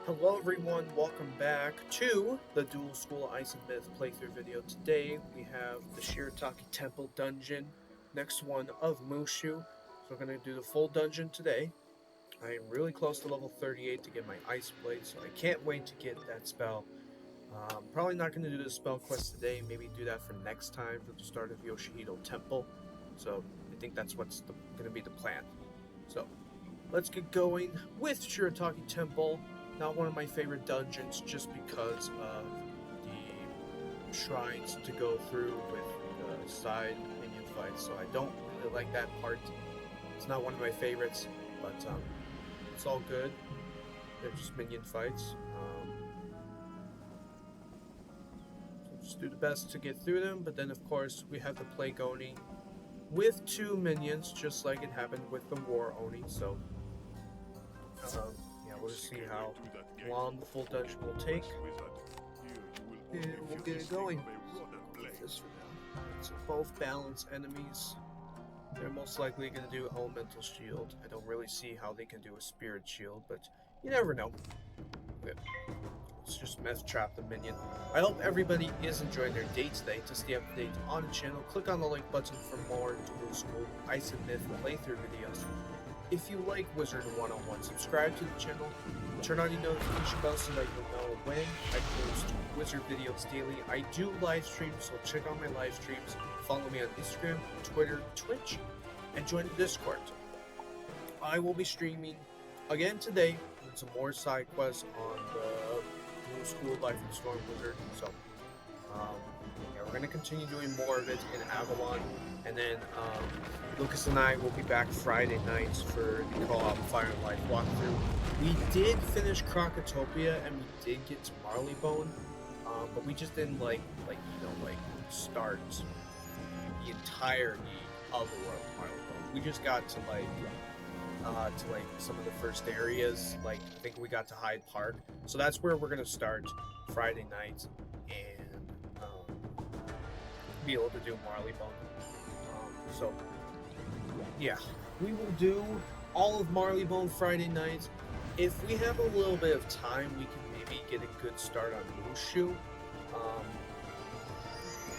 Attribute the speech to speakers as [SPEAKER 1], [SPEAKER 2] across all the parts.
[SPEAKER 1] Hello everyone, welcome back to the Dual School Ice and Myth playthrough video. Today we have the Shiritaki Temple Dungeon, next one of Mushu. So we're going to do the full dungeon today. I am really close to level 38 to get my Ice Blade, so I can't wait to get that spell. Probably not going to do the spell quest today, maybe do that for next time for the start of Yoshihito Temple. So I think that's what's going to be the plan. So let's get going with Shiritaki Temple. Not one of my favorite dungeons just because of the shrines to go through with side minion fights, so I don't really like that part. It's not one of my favorites, but it's all good. They're just minion fights. So just do the best to get through them, but then of course we have the Plague Oni with 2 minions, just like it happened with the War Oni, so we'll just see how long the full dungeon will take. And we'll get it going. This for now. So both balanced enemies. They're most likely going to do Elemental Shield. I don't really see how they can do a Spirit Shield, but you never know. Okay. Let's just meth trap the minion. I hope everybody is enjoying their day today. To stay up to date on the channel, click on the like button for more Dual School Ice and Myth playthrough videos. If you like Wizard101, subscribe to the channel, turn on your notification bell so that you'll know when I post Wizard videos daily. I do live streams, so check out my live streams. Follow me on Instagram, Twitter, Twitch, and join the Discord. I will be streaming again today with some more side quests on the Dual School Life and Storm Wizard. So, we're going to continue doing more of it in Avalon, and then Lucas and I will be back Friday nights for the co-op Fire and Life walkthrough. We did finish Crocotopia and we did get to Marleybone, but we just didn't start the entirety of the world of Marleybone. We just got to some of the first areas. Like I think we got to Hyde Park, so that's where we're gonna start Friday night and be able to do Marleybone. So yeah, we will do all of Marleybone Friday nights. If we have a little bit of time, we can maybe get a good start on Mushu.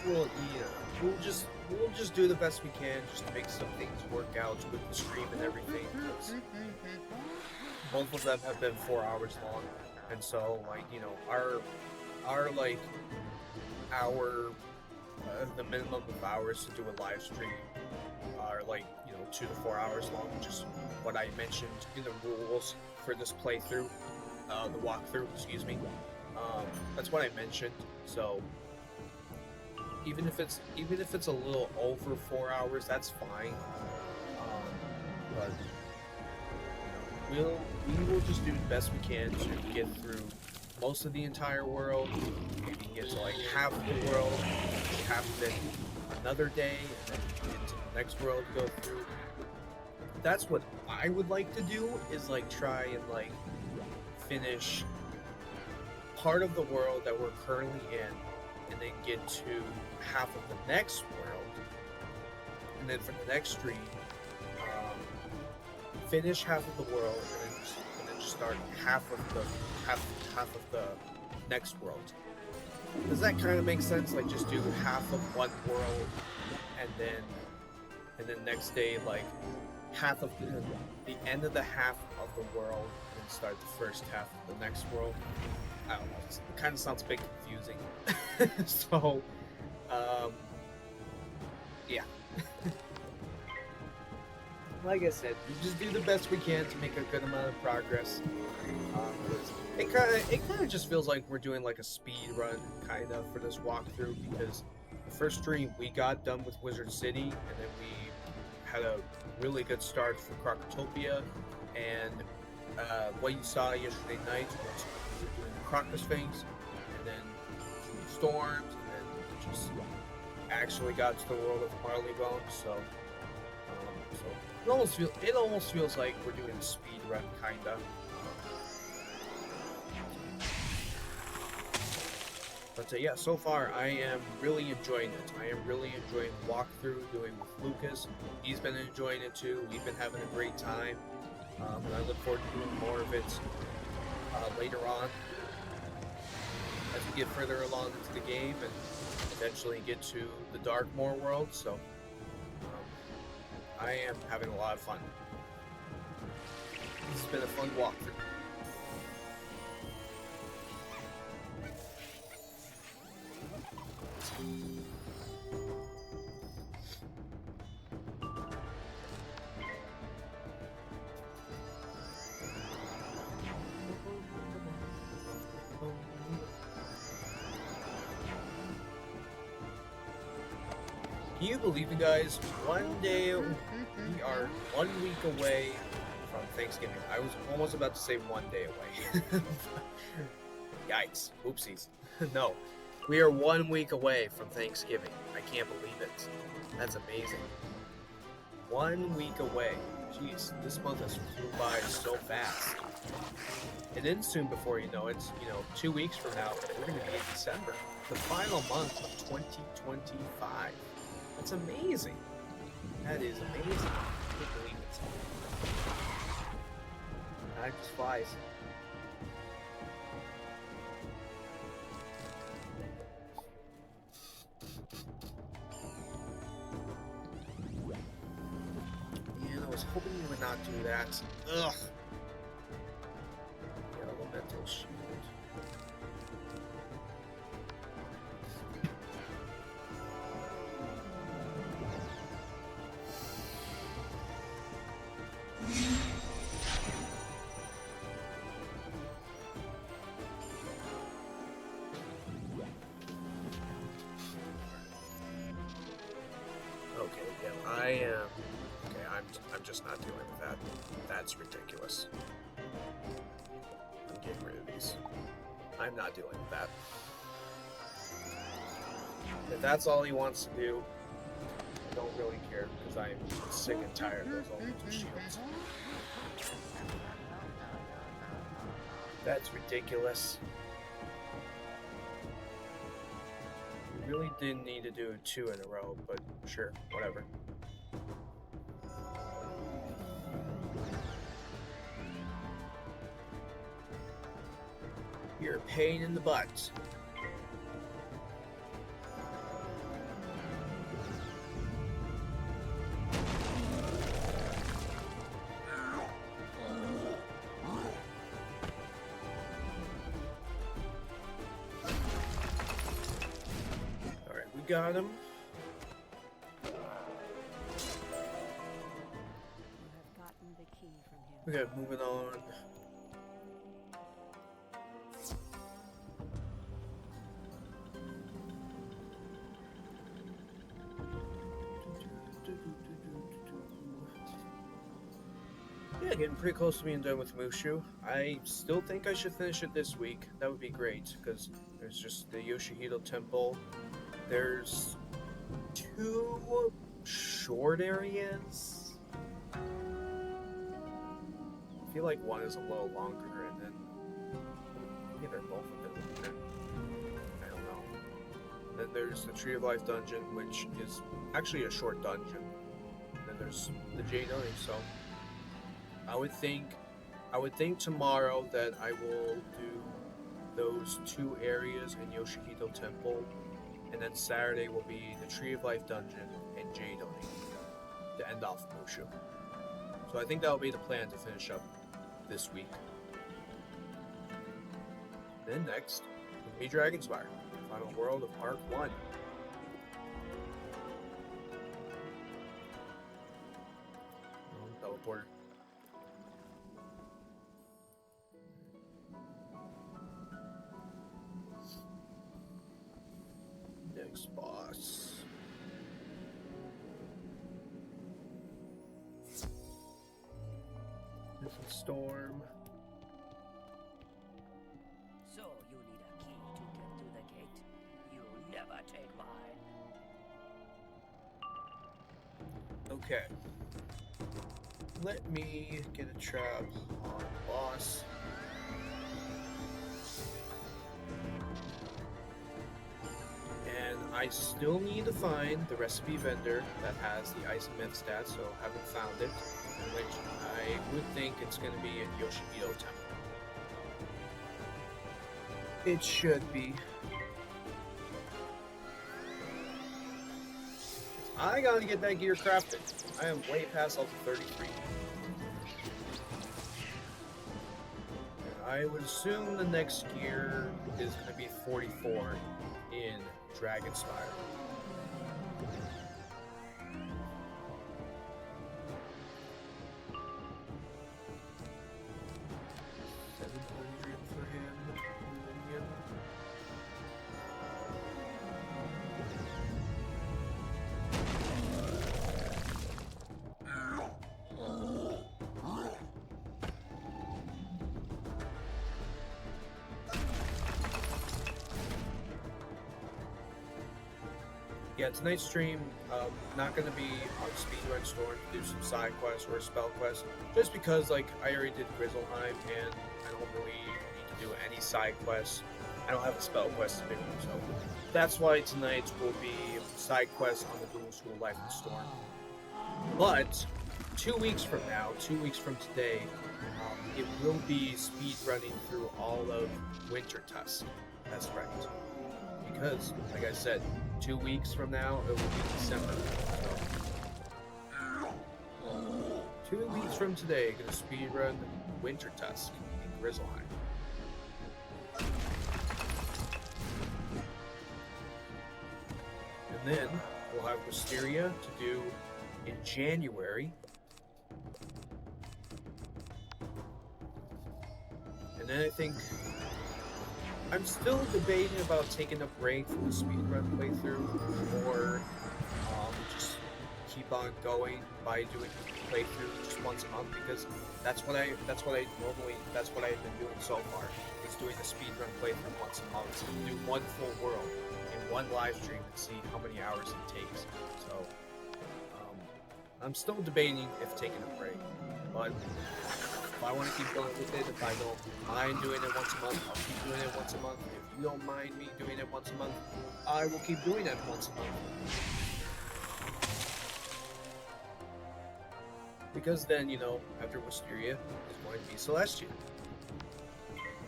[SPEAKER 1] We'll just do the best we can just to make some things work out with the stream and everything. Both of them have been 4 hours long, and so the minimum of hours to do a live stream are 2 to 4 hours long, which is what I mentioned in the rules for this playthrough, the walkthrough, excuse me. That's what I mentioned. So even if it's a little over 4 hours, that's fine. But we will just do the best we can to get through most of the entire world. Maybe get to half of the world, half of it another day, and then get to the next world to go through. That's what I would like to do, is try and finish part of the world that we're currently in, and then get to half of the next world, and then for the next stream, finish half of the world, and then just start half of the next world. Does that kind of make sense? Just do half of one world, and then next day half of the end of the half of the world, and start the first half of the next world. I don't know. It kind of sounds a bit confusing. So, yeah. Like I said, we just do the best we can to make a good amount of progress. It kind of just feels like we're doing a speed run kind of for this walkthrough, because the first stream we got done with Wizard City, and then we had a really good start for Crocotopia, and what you saw yesterday night was we were doing the Crocus things, and then storms, and then just actually got to the world of Marleybone. So it almost feels like we're doing a speed run kinda. But yeah, so far I am really enjoying it. I am really enjoying the walkthrough, doing with Lucas. He's been enjoying it too. We've been having a great time. And I look forward to doing more of it. later on as we get further along into the game and eventually get to the Darkmoor world. So I am having a lot of fun. This has been a fun walkthrough. Can you believe it, guys? One day, we are 1 week away from Thanksgiving. I was almost about to say 1 day away. Yikes. Oopsies. No. We are 1 week away from Thanksgiving. I can't believe it. That's amazing. 1 week away. Jeez, this month has flew by so fast. And then soon before you know it, 2 weeks from now, we're going to be in December. The final month of 2025. That's amazing. That is amazing. I can't believe it. Time just flies. Man, I was hoping you would not do that. Ugh. The elemental shield. I'm just not dealing with that. That's ridiculous. I'm getting rid of these. I'm not dealing with that. If that's all he wants to do, I don't really care, because I'm sick and tired of those elemental shields. That's ridiculous. You really didn't need to do 2 in a row, but sure, whatever. You're a pain in the butt. Alright, we got him.
[SPEAKER 2] You have gotten the key from him.
[SPEAKER 1] Okay, moving on. Yeah, getting pretty close to being done with Mushu. I still think I should finish it this week. That would be great, because there's just the Yoshihito Temple. There's 2 short areas. I feel like one is a little longer, and then maybe they're both a bit longer. I don't know. Then there's the Tree of Life dungeon, which is actually a short dungeon. And then there's the Jade Oni, so I would think tomorrow that I will do those 2 areas in Yoshihito Temple, and then Saturday will be the Tree of Life dungeon and Jade Oni to end off Mushu. So I think that will be the plan to finish up this week. Then next will be Dragonspire, the final world of Arc 1. Teleporter. Next boss. There's a storm.
[SPEAKER 3] So you need a key to get to the gate? You never take mine.
[SPEAKER 1] Okay. Let me get a trap on the boss. And I still need to find the recipe vendor that has the Ice and Myth stats, so I haven't found it. Which I would think it's going to be in Yoshihito Temple. It should be. I gotta get that gear crafted. I am way past level 33. I would assume the next gear is going to be 44 in Dragonspire. For him. Yeah, tonight's stream, not going to be on Speedrun Storm to do some side quests or spell quests, just because, like, I already did Grizzleheim, and I don't really need to do any side quests. I don't have a spell quest to do, so that's why tonight will be side quests on the Dual School Life in Storm. But 2 weeks from now, 2 weeks from today, it will be speedrunning through all of Winter Tusk. That's right. Because, like I said, 2 weeks from now, it will be December. So, 2 weeks from today, gonna speedrun Winter Tusk in Grizzleheim. And then, we'll have Wisteria to do in January. And then I think I'm still debating about taking a break from the speedrun playthrough, or just keep on going by doing playthrough just once a month, because that's what I've been doing so far. Is doing the speedrun playthrough once a month, do one full world in one live stream and see how many hours it takes. So I'm still debating if taking a break, but if I want to keep going with it, if I don't mind doing it once a month, I'll keep doing it once a month. If you don't mind me doing it once a month, I will keep doing it once a month. Because then, you know, after Wisteria is going to be Celestia.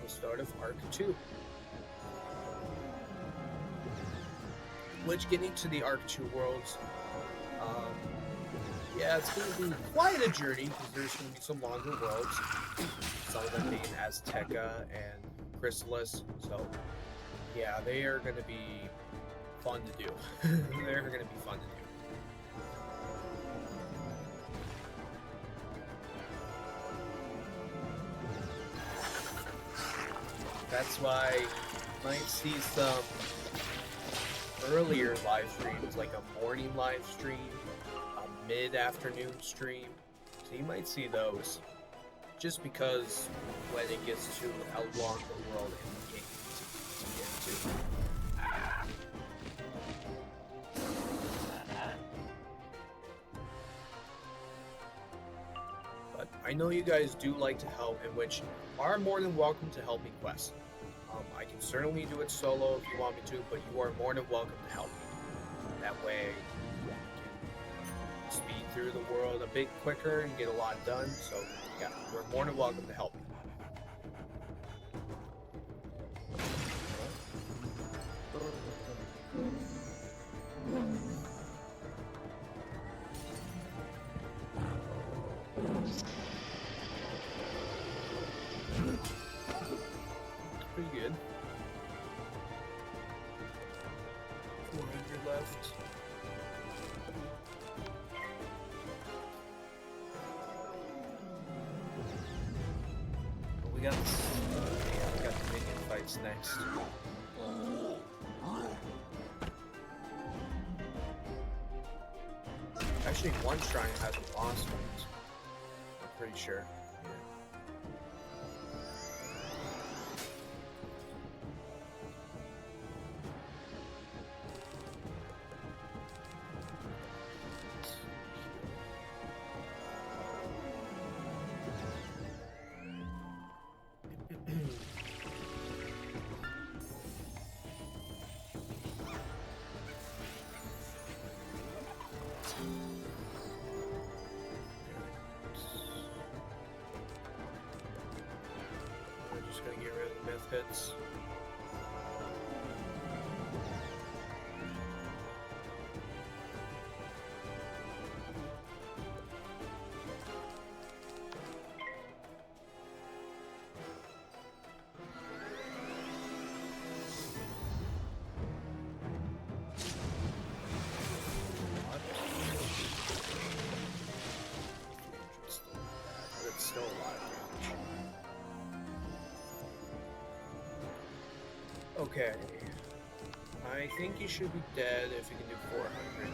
[SPEAKER 1] The start of Arc 2. Which, getting to the Arc 2 worlds, yeah, it's going to be quite a journey, because there's going to be some longer worlds. Some of them being Azteca and Chrysalis. So, yeah, they are going to be fun to do. They're going to be fun to do. That's why you might see some earlier live streams, like a morning live stream, a mid-afternoon stream. So you might see those, just because when it gets to how long the world in the game to get to. But I know you guys do like to help, in which are more than welcome to help me quest. I can certainly do it solo if you want me to, but you are more than welcome to help me. That way, you can speed through the world a bit quicker and get a lot done. So, yeah, you're more than welcome to help me. Pretty good. 400 left. We got we got the minion fights next. Actually, one shrine has a boss fight. I'm pretty sure. We're just gonna get rid of the myth hits. It's still alive. Okay. I think he should be dead if he can do 400.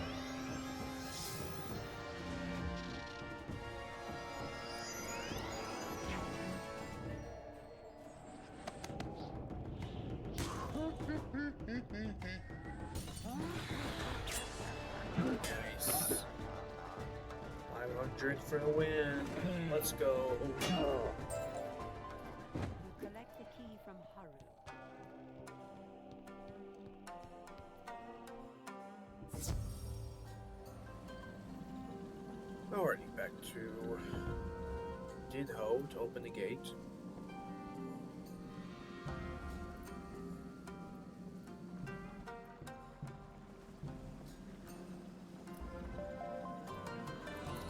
[SPEAKER 1] Nice. 500 for the win. Let's go.
[SPEAKER 2] You collect the key from Haru.
[SPEAKER 1] Alrighty, back to Didho to open the gate.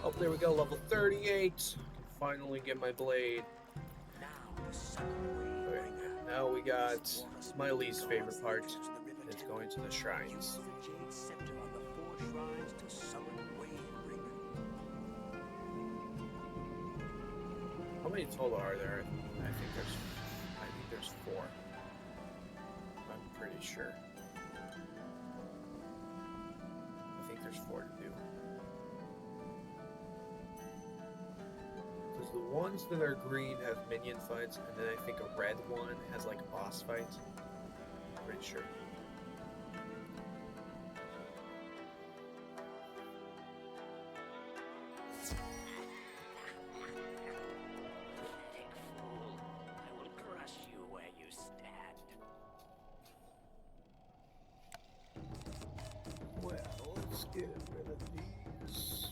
[SPEAKER 1] Oh, there we go, level 38. Finally get my blade. Okay, now we got my least favorite part. It's going to the shrines. How many total are there? I think there's 4. I'm pretty sure. I think there's 4 to do. Because the ones that are green have minion fights, and then I think a red one has like a boss fight. Pretty sure. Get rid of these.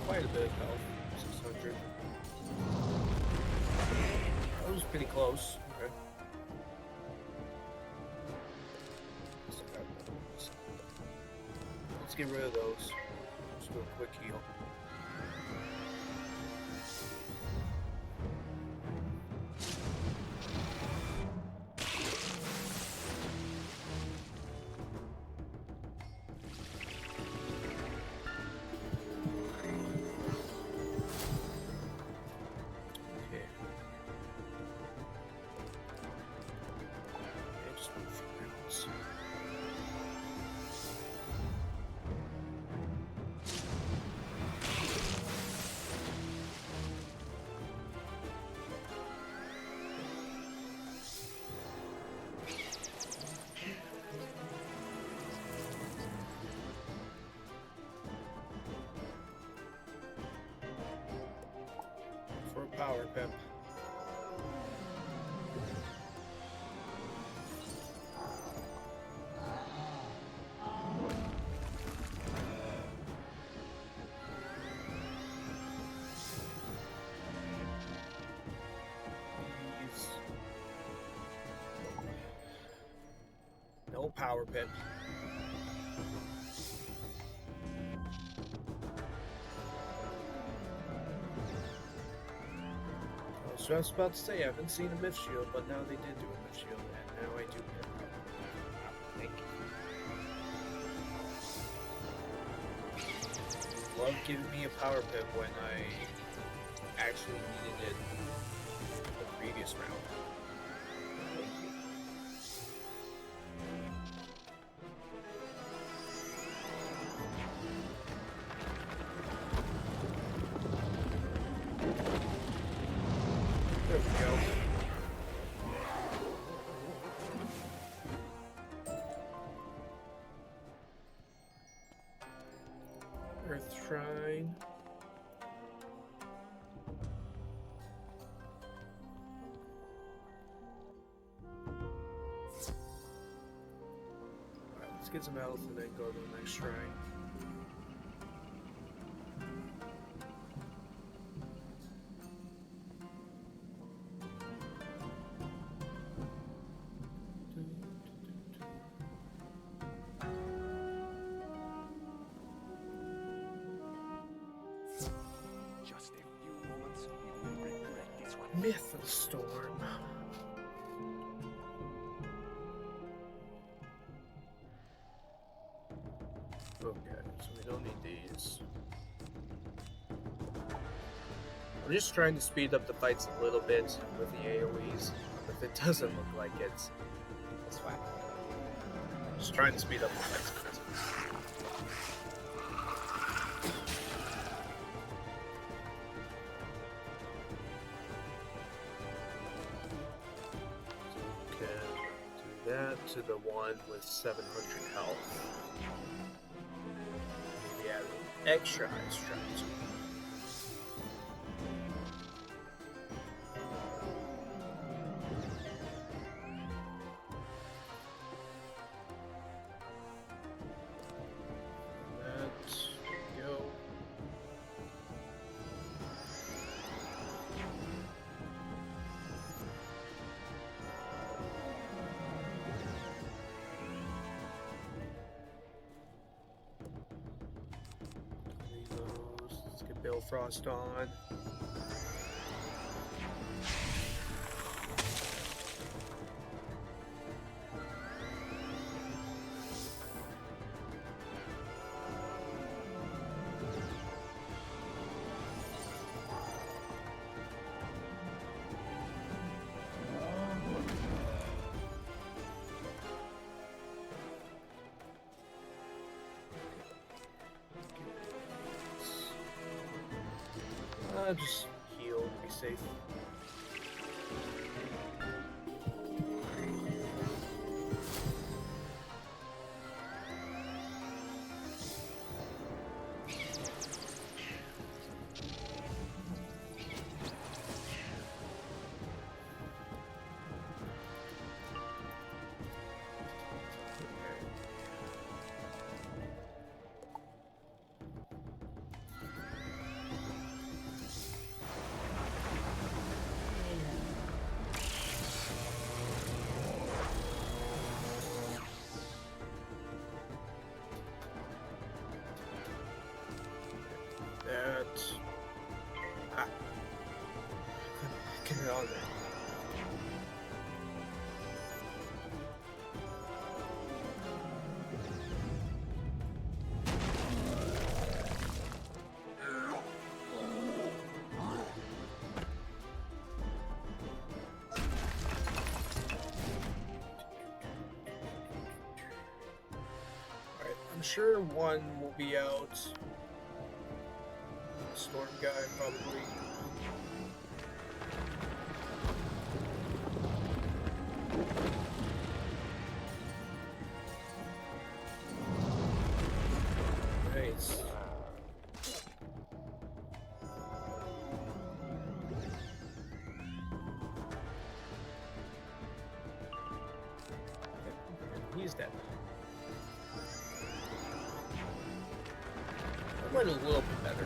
[SPEAKER 1] Quite a bit of health. 600. That was pretty close. Okay. Let's get rid of those. Let's do a quick heal. Power pimp. Triple power pip. So I was about to say I haven't seen a myth shield, but now they did do a myth shield, and now I do get a power pip. Thank you. Love giving me a power pip when I actually needed it the previous round. There we go. Earth Shrine. Alright, let's get some health and then go to the next shrine.
[SPEAKER 3] Just a few moments, you will regret this one.
[SPEAKER 1] Myth of the Storm. Okay, so we don't need these. I'm just trying to speed up the fights a little bit with the AoEs. If it doesn't look like it's fine. Just trying to speed up the fights. To the one with 700 health. Maybe add extra high strength. Let's go. Let's get Bill Frost on. Just heal, be safe. Get it on there. Alright, I'm sure one will be out. Storm guy, probably. Nice. He's dead. That went a little bit better.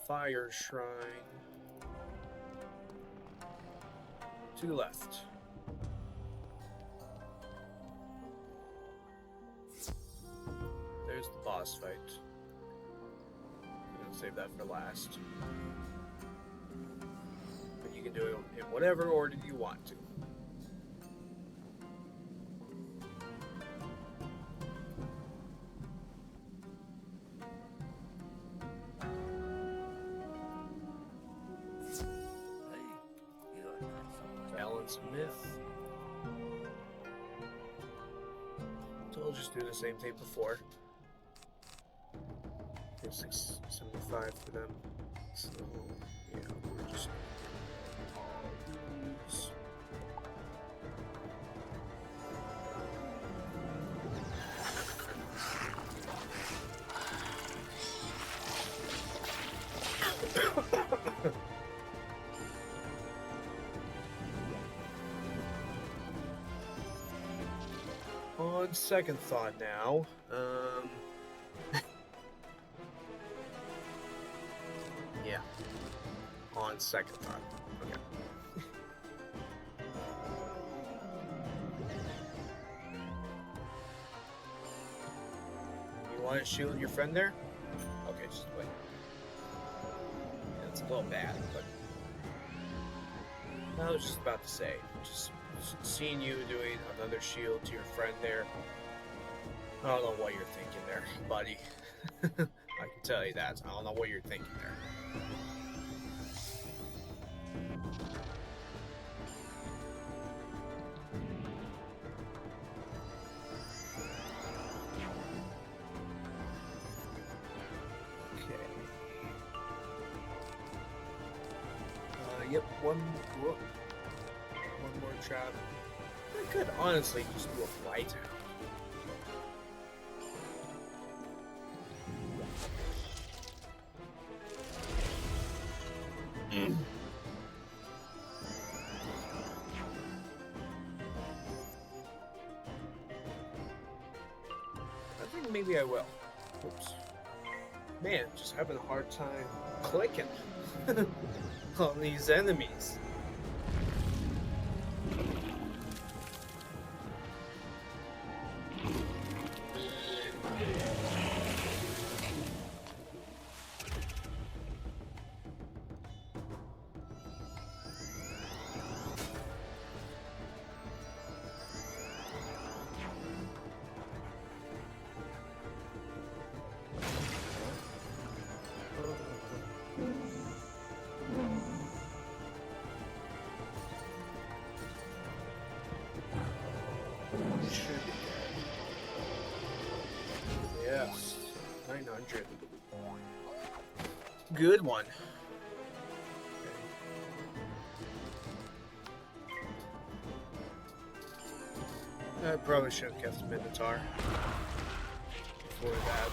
[SPEAKER 1] fire shrine. 2 left. There's the boss fight. I'm gonna save that for last. But you can do it in whatever order you want to. Balance myth. So I'll just do the same thing before. Here's 675 for them. So yeah, we're just use. On second thought now, yeah, on second thought, okay. You want to shield your friend there? Okay, just wait. Yeah, it's a little bad, but I was just about to say, just seeing you doing another shield to your friend there, I don't know what you're thinking there, buddy. I can tell you that. I don't know what you're thinking there. Okay. Yep, one more trap. I could honestly just do a flight out. I think maybe I will. Oops. Man, just having a hard time clicking on these enemies. Yes, 900. Good one. Okay. I probably should have kept the Minotaur before that.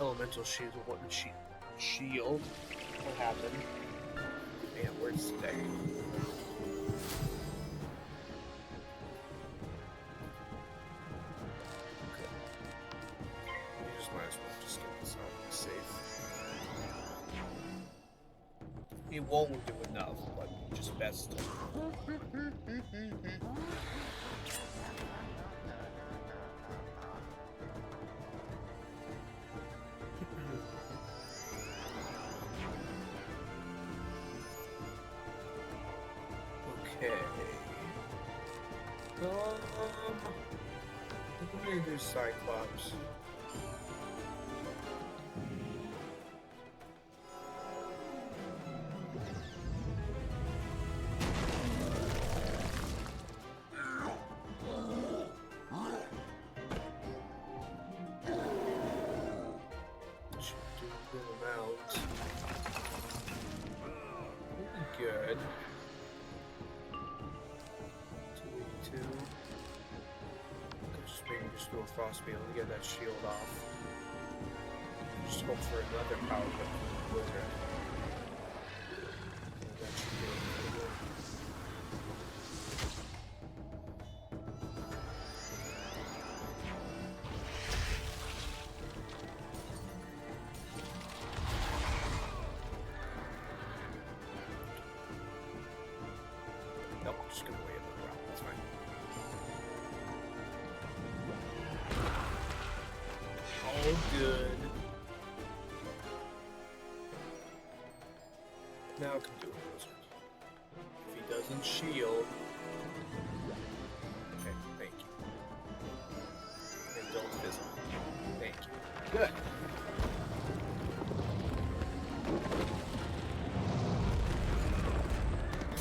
[SPEAKER 1] Elemental shield. What shield? What happened? Man, where's today? Might as well just get this out and be safe. It won't do enough, but just best. Okay. I think I'm gonna do Cyclops. Good. 282. Just do a frost beam to get that shield off. Just hope for another power up from the Wizard. That should be good. just gonna wait another round. That's fine. All good. Now I can do a wizard. If he doesn't shield. Okay, thank you. And don't visit. Thank you. Good.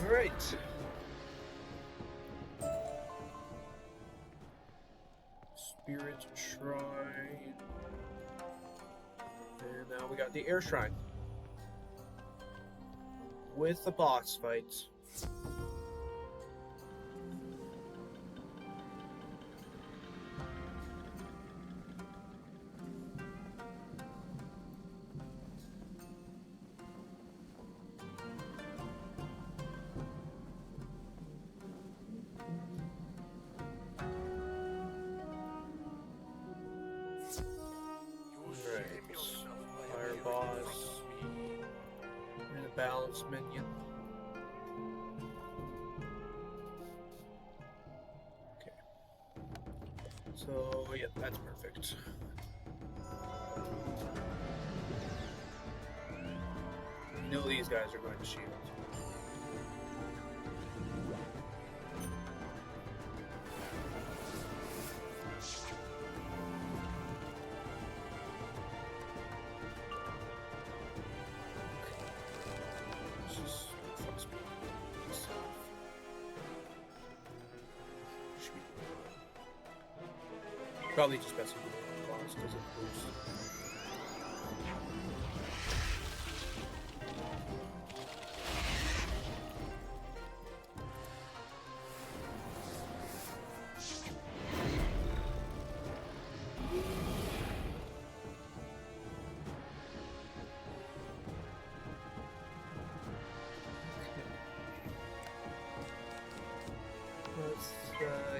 [SPEAKER 1] Alright. Spirit Shrine. And now we got the Air Shrine. With the boss fights. Fire boss. And a balance minion. Okay. So, yeah, that's perfect. You know these guys are going to shield. Probably just best to do it on boss because it boosts.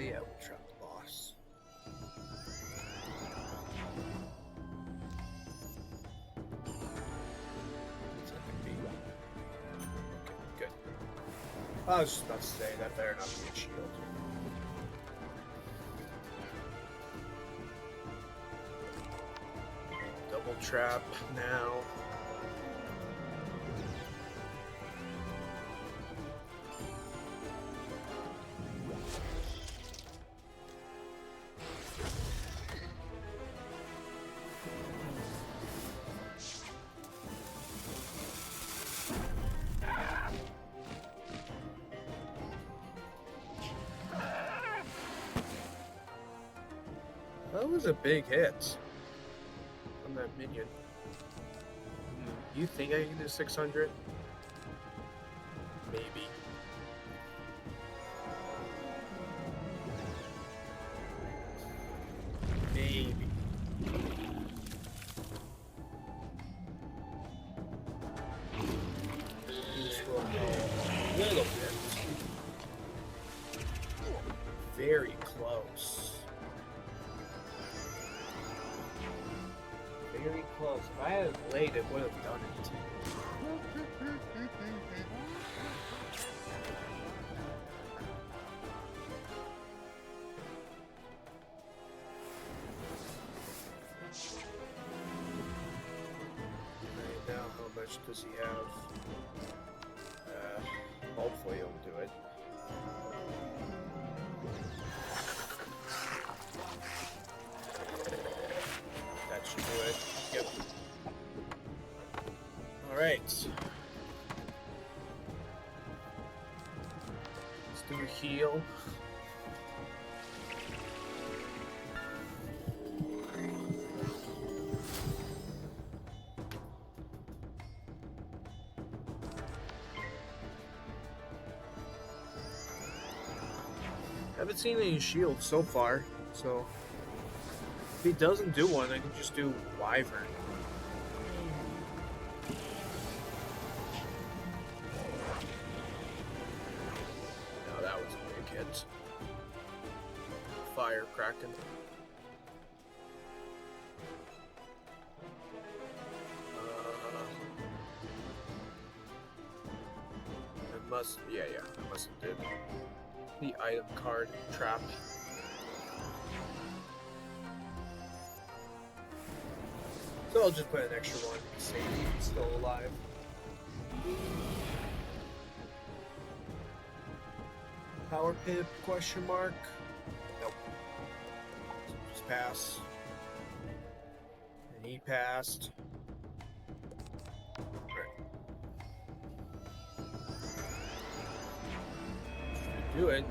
[SPEAKER 1] Yeah, we'll trap the boss. Okay, good. I was just about to say, that better not be a shield. Double trap now. That was a big hit from that minion. You think I can do 600? Maybe. Maybe. This will go a little bit. Very close. Very close. If I had it late, it would have done it. Right now, how much does he have? Hopefully he'll do it. That should do it. Yep. Alright. Let's do a heal. Haven't seen any shields so far, so if he doesn't do one, I can just do Wyvern. No, that was a big hit. Fire Kraken. It must, yeah, it must have did. the item card trap. So I'll just put an extra one to be safe. It's still alive. Power pip? Question mark. Nope. So just pass. And he passed. Do it.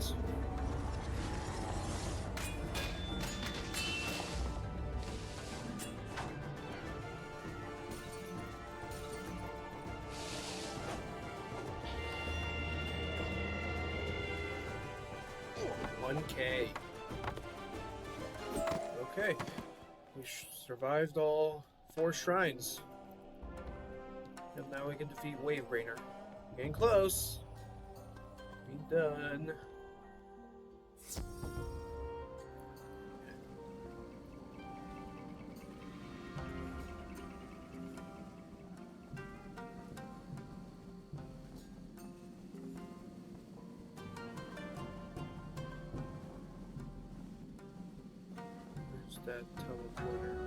[SPEAKER 1] $1K. Okay, we survived all 4 shrines, and now we can defeat Wavebrainer. Getting close. Be done. Where's that teleporter?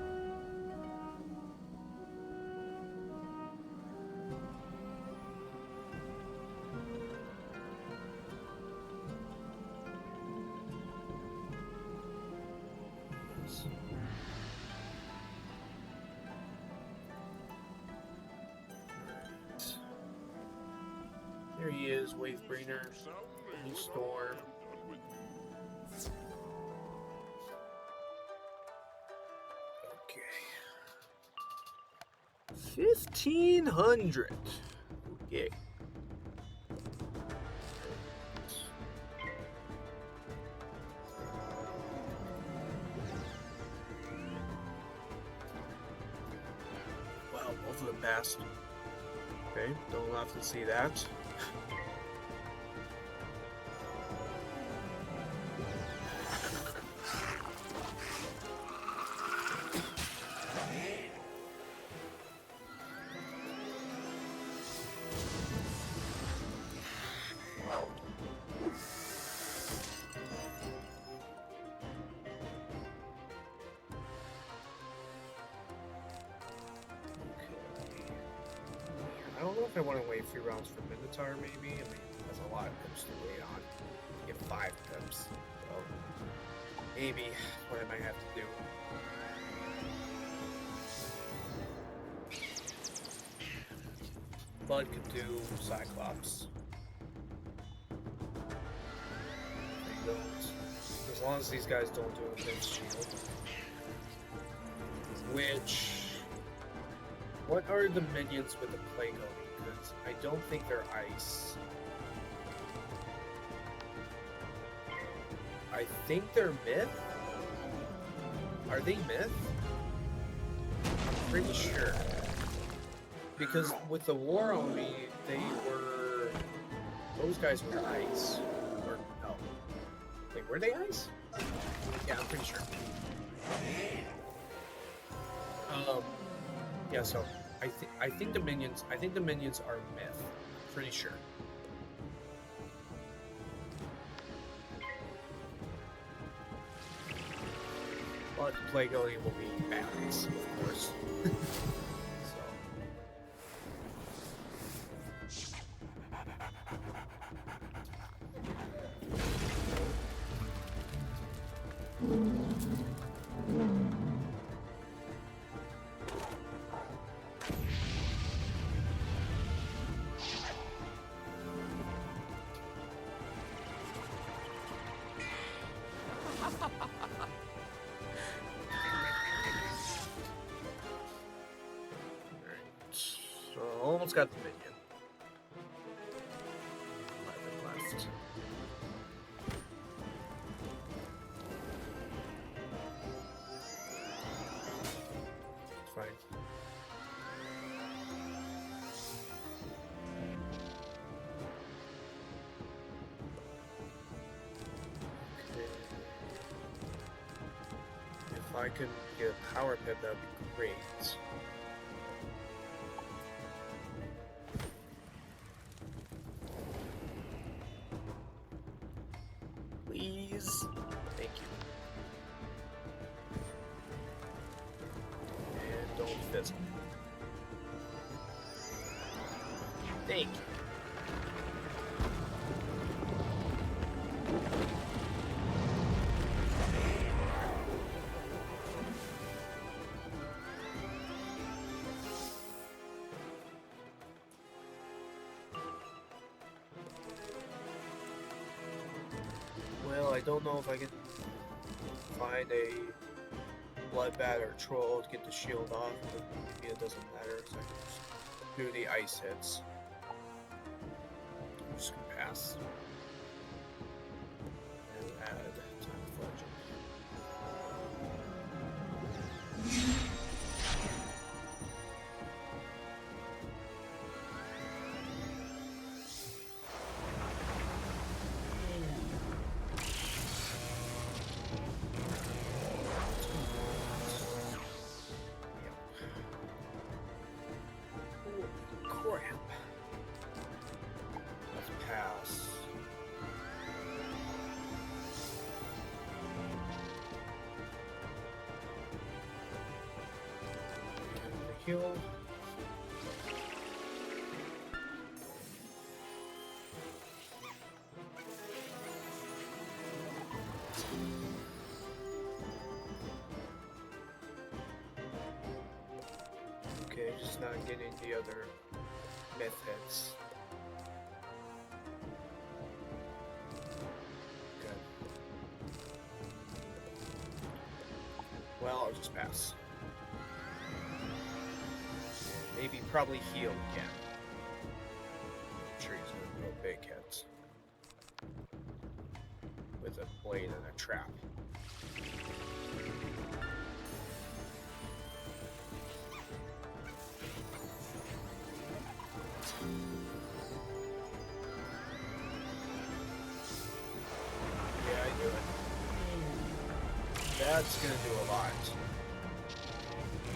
[SPEAKER 1] There he is, Wavebrainer, Storm. Okay. 1,500. Okay. Wow, both of them passed. Okay, don't often see that. I don't know if I want to wait a few rounds for Minotaur, maybe. I mean, that's a lot of pips to wait on. You get 5 pips. So, maybe that's what I might have to do. Bud could do Cyclops. They don't. As long as these guys don't do a Vince Shield. Which... What are the minions with the Plague Oni? Because I don't think they're ice. I think they're myth? Are they myth? I'm pretty sure. Because with the War Oni, they were... Those guys were ice. Or, no. Wait, were they ice? Yeah, I'm pretty sure. Yeah, so I think the minions are myth. Pretty sure. But Plague Oni will be balance, of course. So almost got the minion. 11 left. It's fine. Okay. If I could get a power pip, that would be great. stone fist. Thank you. Well, I don't know if I can find a bloodbath troll to get the shield off, but maybe it doesn't matter, so I can just do the ice hits. I'm just gonna pass. And add time of legend. Crap. Let's pass. And the heal. Okay, just not getting the other myth hits. Good. Well, I'll just pass. Maybe probably heal again. I'm sure he's gonna throw big hits. With a blade and a trap. Yeah, I do it. That's gonna do a lot.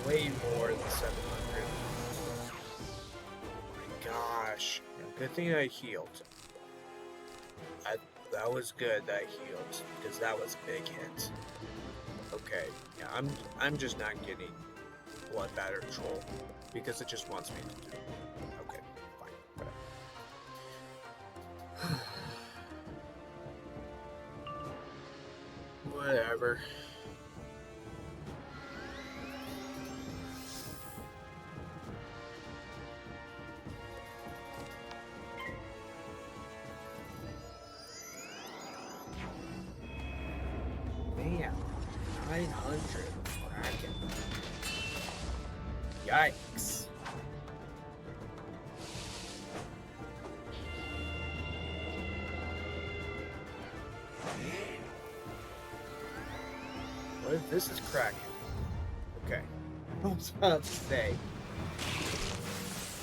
[SPEAKER 1] Way more than 700. Oh my gosh. Good thing I healed. That was good that I healed, because that was a big hit. Okay, yeah, I'm just not getting bloodbath troll because it just wants me to do it. Okay, fine, whatever. Whatever. Man, 900 Kraken. Yikes. What if this is Kraken? Okay. I was about to say.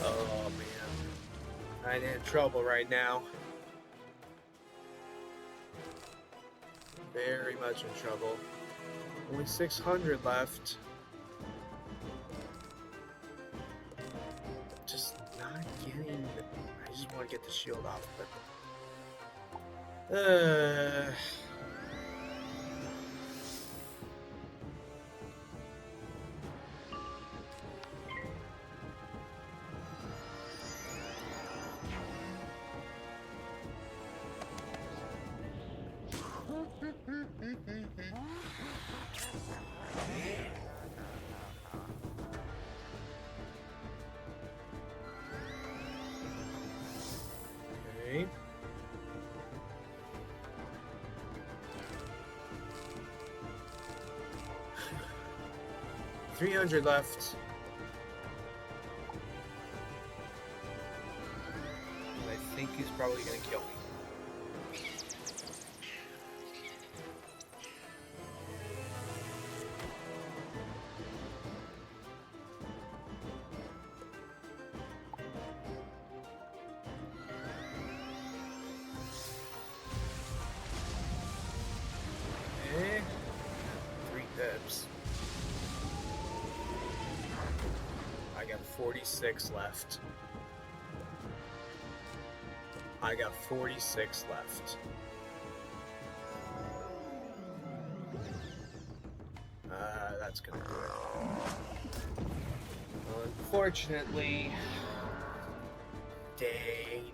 [SPEAKER 1] Oh man. I'm in trouble right now. Very much in trouble. Only 600 left. Just not getting. I just want to get the shield off, but. Okay. $300 left. And I think he's probably gonna kill me. Okay. 3 pips. I got 46 left. I got 46 left. That's gonna do it. Unfortunately, dang.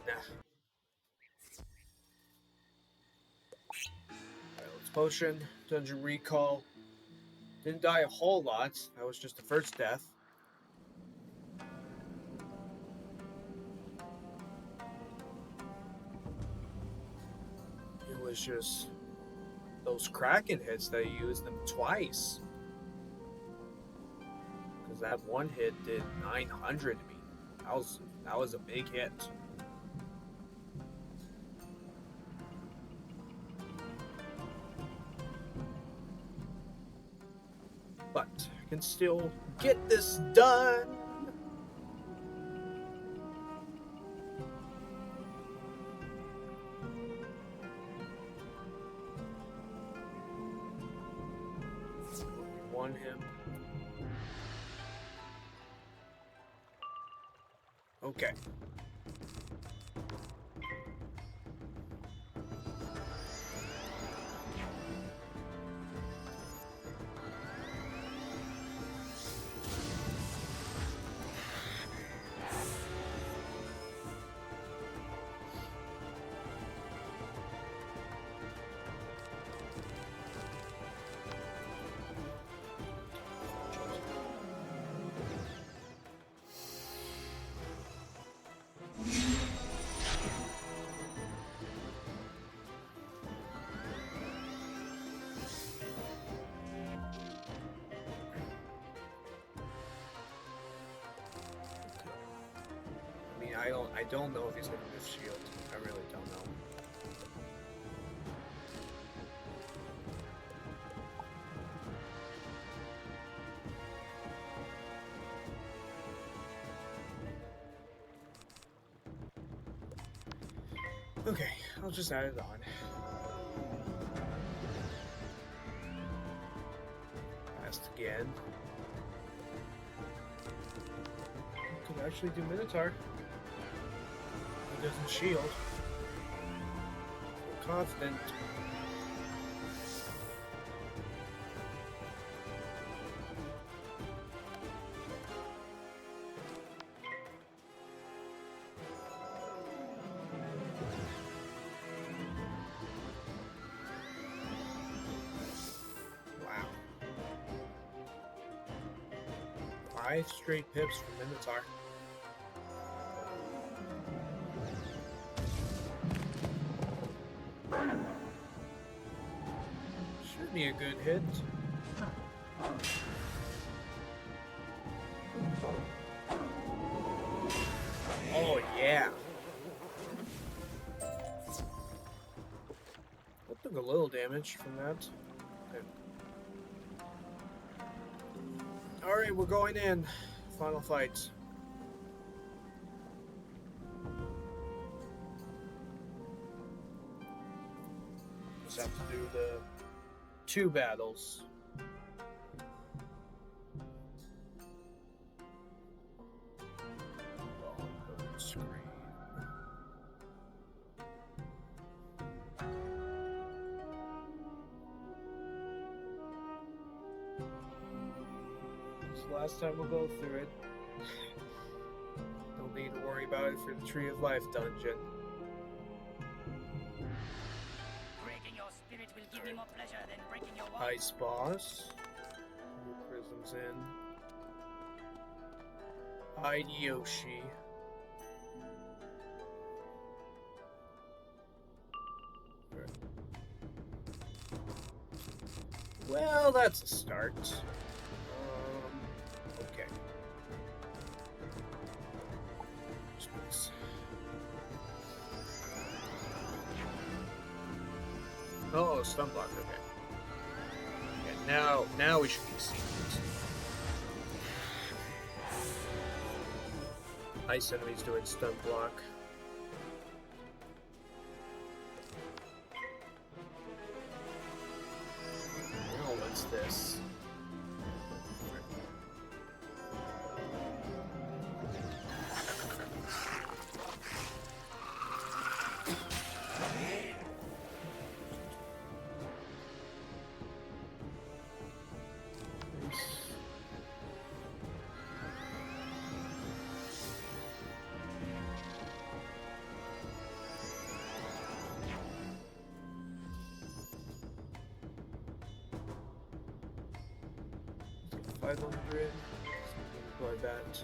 [SPEAKER 1] Let's potion, dungeon recall. Didn't die a whole lot. That was just the first death. It was just those Kraken hits that used them twice. Because that one hit did 900 to me. That was a big hit. But I can still get this done. We won him. Okay. I don't know if he's gonna miss shield. I really don't know. Okay, I'll just add it on. Fast again. Could actually do Minotaur. He doesn't shield. Feel confident. Wow. 5 straight pips from Minotaur. Should be a good hit. Oh yeah. I took a little damage from that. Okay. Alright, we're going in. Final fight. Just have to do the 2 battles. Screen. This last time we'll go through it. Don't need to worry about it for the Tree of Life dungeon.
[SPEAKER 3] Breaking your spirit will give me more pleasure than breaking your wall.
[SPEAKER 1] Ice boss. New prisms in. Yoshi. Well, that's a start. Okay. Oh, stun block, okay. Yeah, now we should be seeing it. Ice enemies doing stun block. Now what's this? 500. Like that.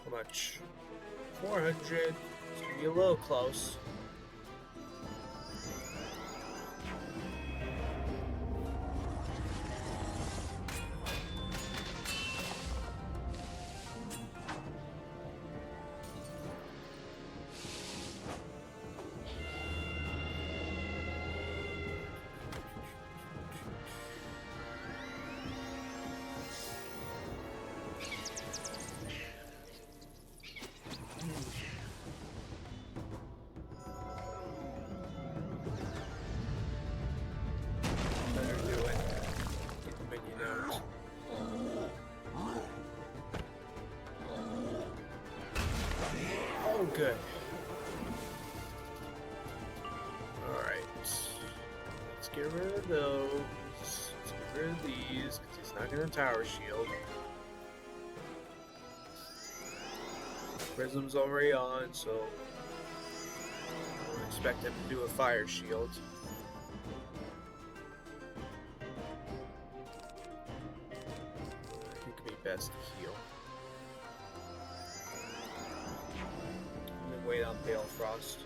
[SPEAKER 1] How much? 400. It's gonna be a little close. Good. Alright. Let's get rid of those. Let's get rid of these, because he's not going to tower shield. Prism's already on, so I don't expect him to do a fire shield. I think it'd be best to heal. Wait on Balefrost.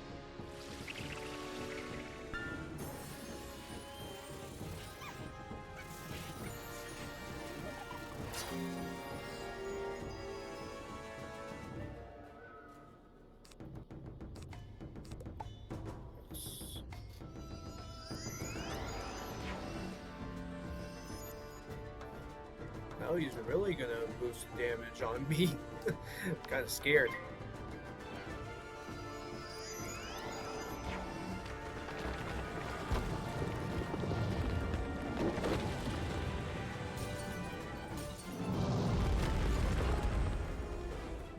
[SPEAKER 1] Now he's really gonna boost damage on me. Kind of scared.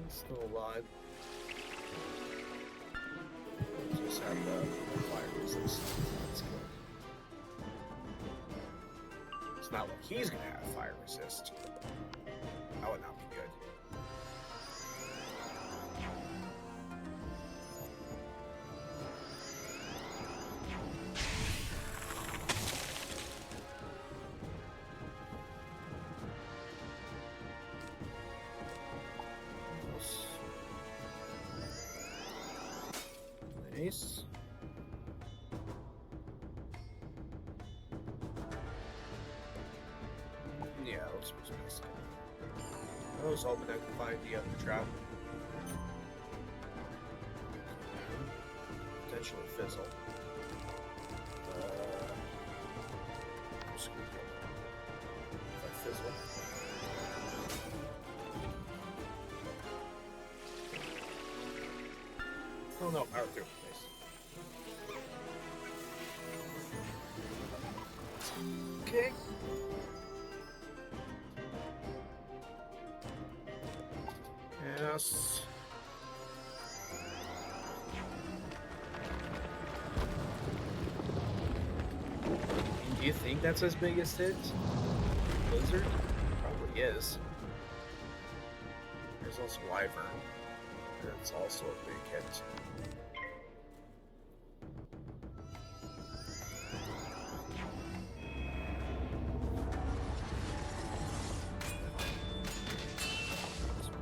[SPEAKER 1] Still alive. Just have the fire resist. That's good. It's not like he's gonna have fire resist. That would not be good. Nice. Yeah, let's use this. I was hoping I could find the other trap. Potentially fizzle. Screw it. If I fizzle. Oh no, power through. Nice. Okay. Yes. Do you think that's his biggest hit? Blizzard? Probably is. There's also Wyvern. That's also a big hit.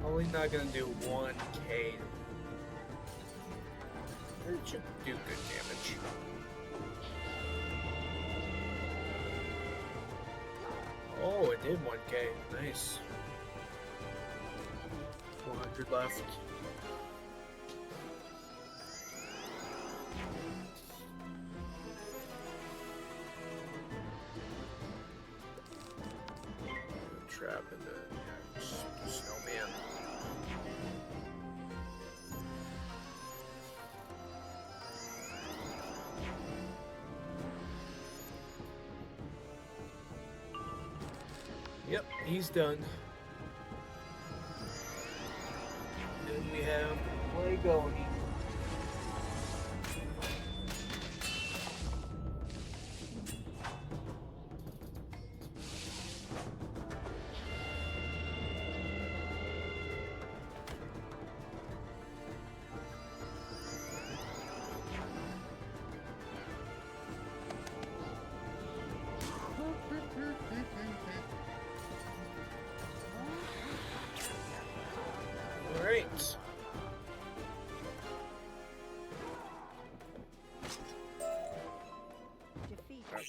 [SPEAKER 1] Probably not gonna do 1k. It should do good damage. Oh, it did 1k. Nice. 400 left. Trap in the snowman. Yep, he's done. Then we have Plague Oni.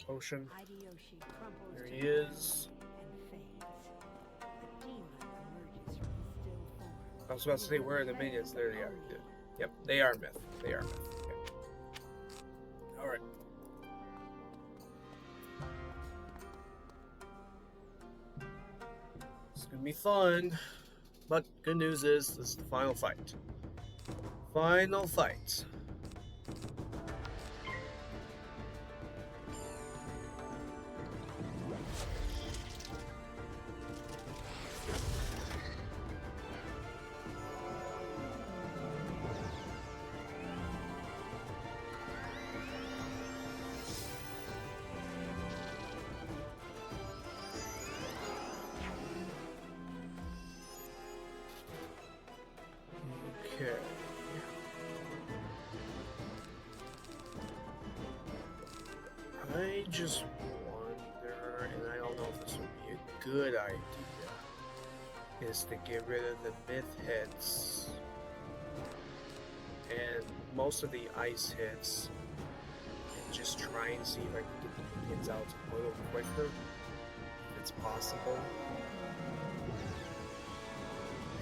[SPEAKER 1] potion.
[SPEAKER 2] Hideyoshi crumples
[SPEAKER 1] There
[SPEAKER 2] to
[SPEAKER 1] he
[SPEAKER 2] the ground
[SPEAKER 1] is.
[SPEAKER 2] and fades. A demon emerges from his still form.
[SPEAKER 1] I was about to say, where are the minions? There they are. Good. Yep, they are myth. They are myth. Okay. Alright. It's gonna be fun. But good news is, this is the final fight. Final fight. Okay. I just wonder, and I don't know if this would be a good idea, is to get rid of the myth hits and most of the ice hits and just try and see if I can get the minions out a little quicker, if it's possible.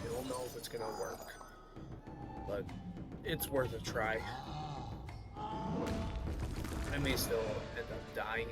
[SPEAKER 1] I don't know if it's gonna work, but it's worth a try. I may still end up dying.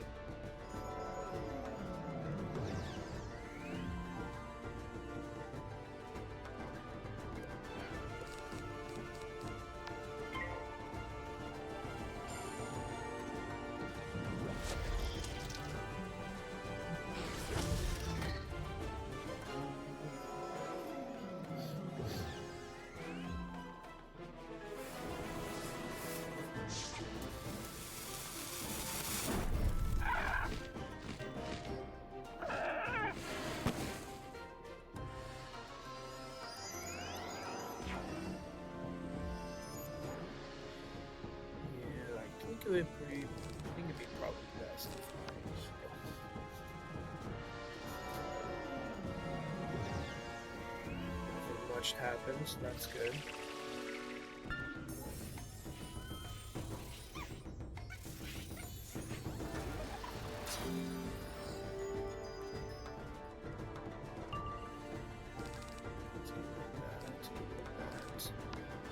[SPEAKER 1] It would be, I think it'd be probably best if nothing much happens. That's good.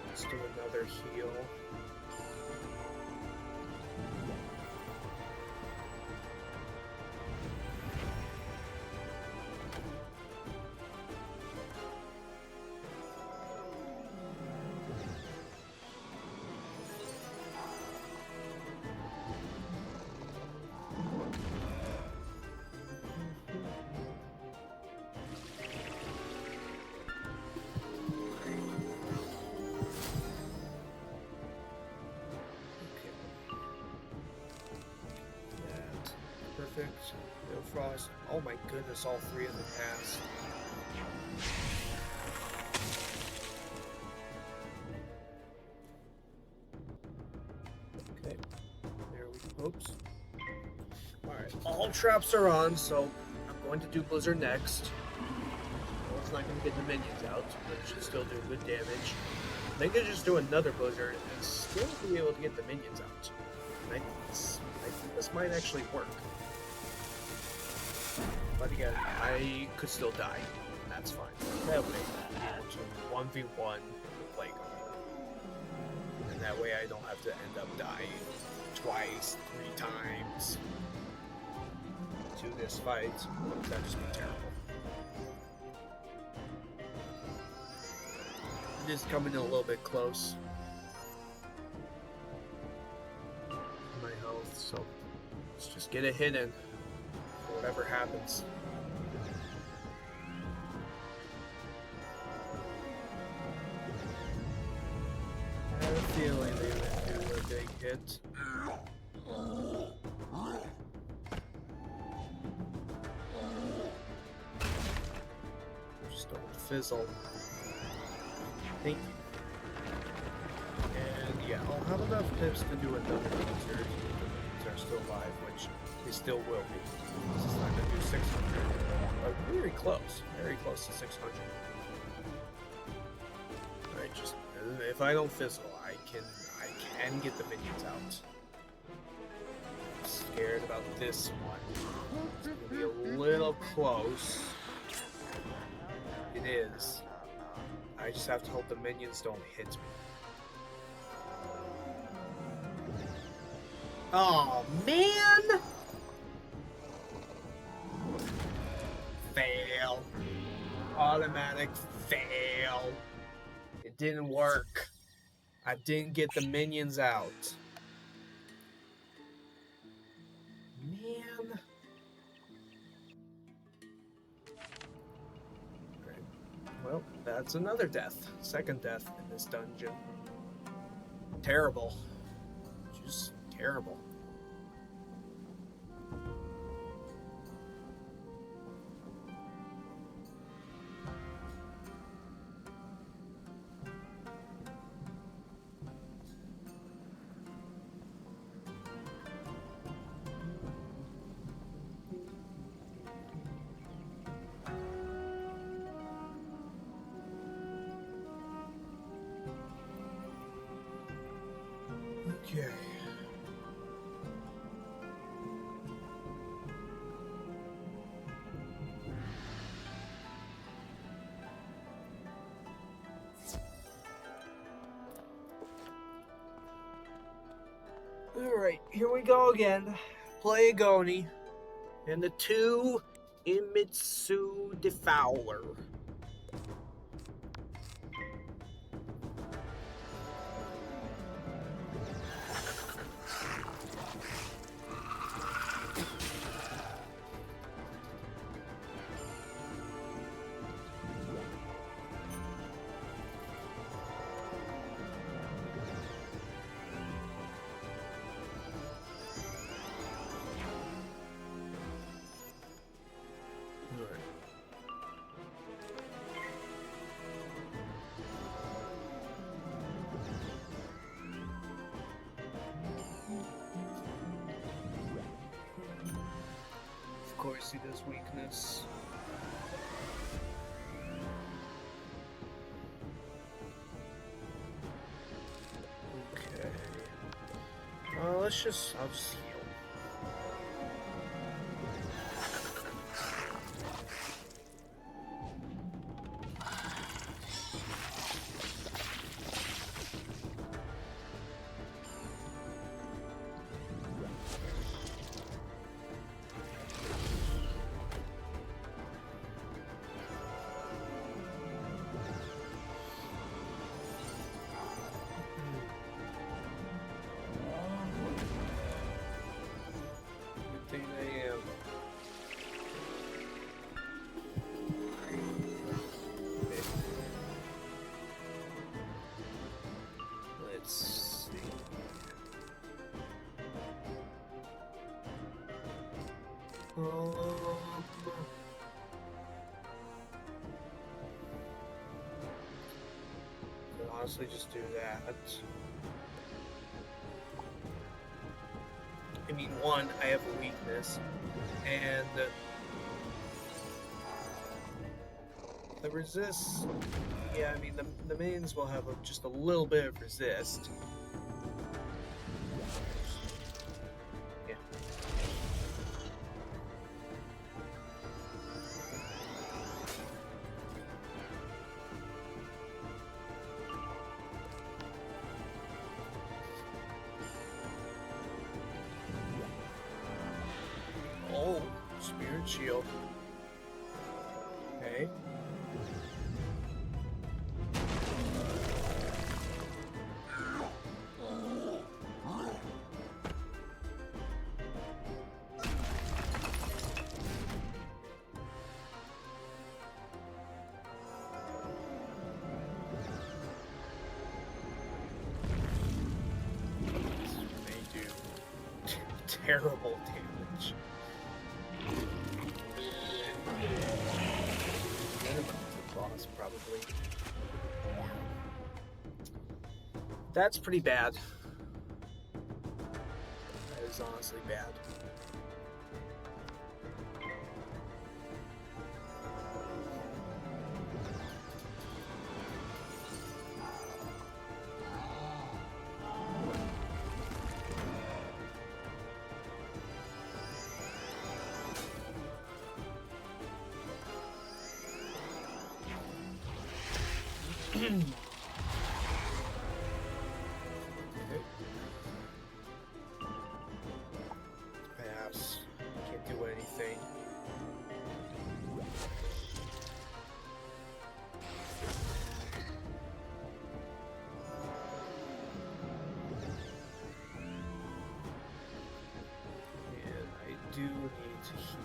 [SPEAKER 1] Let's do another heal. Perfect. No frost. Oh my goodness, all three of them passed. Okay. There we go. Oops. Alright, all traps are on, so I'm going to do Blizzard next. Well, it's not going to get the minions out, but it should still do good damage. They could just do another Blizzard and still be able to get the minions out. And I think this might actually work. But again, I could still die. That's fine. That way, I'll be able to 1v1 the Plague Oni. And that way I don't have to end up dying twice, 3 times to this fight. That'd just be terrible. It is coming in a little bit close. My health, so let's just get a hit in. Whatever happens. I have a feeling they would do a big hit. Just don't fizzle. Thank you. And yeah, I'll have enough pips to do another Wizard if they're still alive, which they still will be. This is not going to do 600, but very close to 600. Alright, just if I don't fizzle, I can get the minions out. So scared about this one. It's gonna be a little close. It is. I just have to hope the minions don't hit me. Oh man! Fail. Automatic fail. It didn't work. I didn't get the minions out. Man. Right. Well, that's another death. Second death in this dungeon. Terrible. Just terrible. Okay. Alright, here we go again. Plague Oni and the 2 Imitsu Defouler. Of course he does weakness. Okay. I'll just heal. Let's see. Could honestly just do that. I mean, one, I have a weakness, and the resist. Yeah, I mean, the minions will have just a little bit of resist. Yeah. Oh, Spirit Shield. Okay. Terrible damage. The boss, probably. That's pretty bad. That is honestly bad. Pass. Can't do anything. And I do need to heal.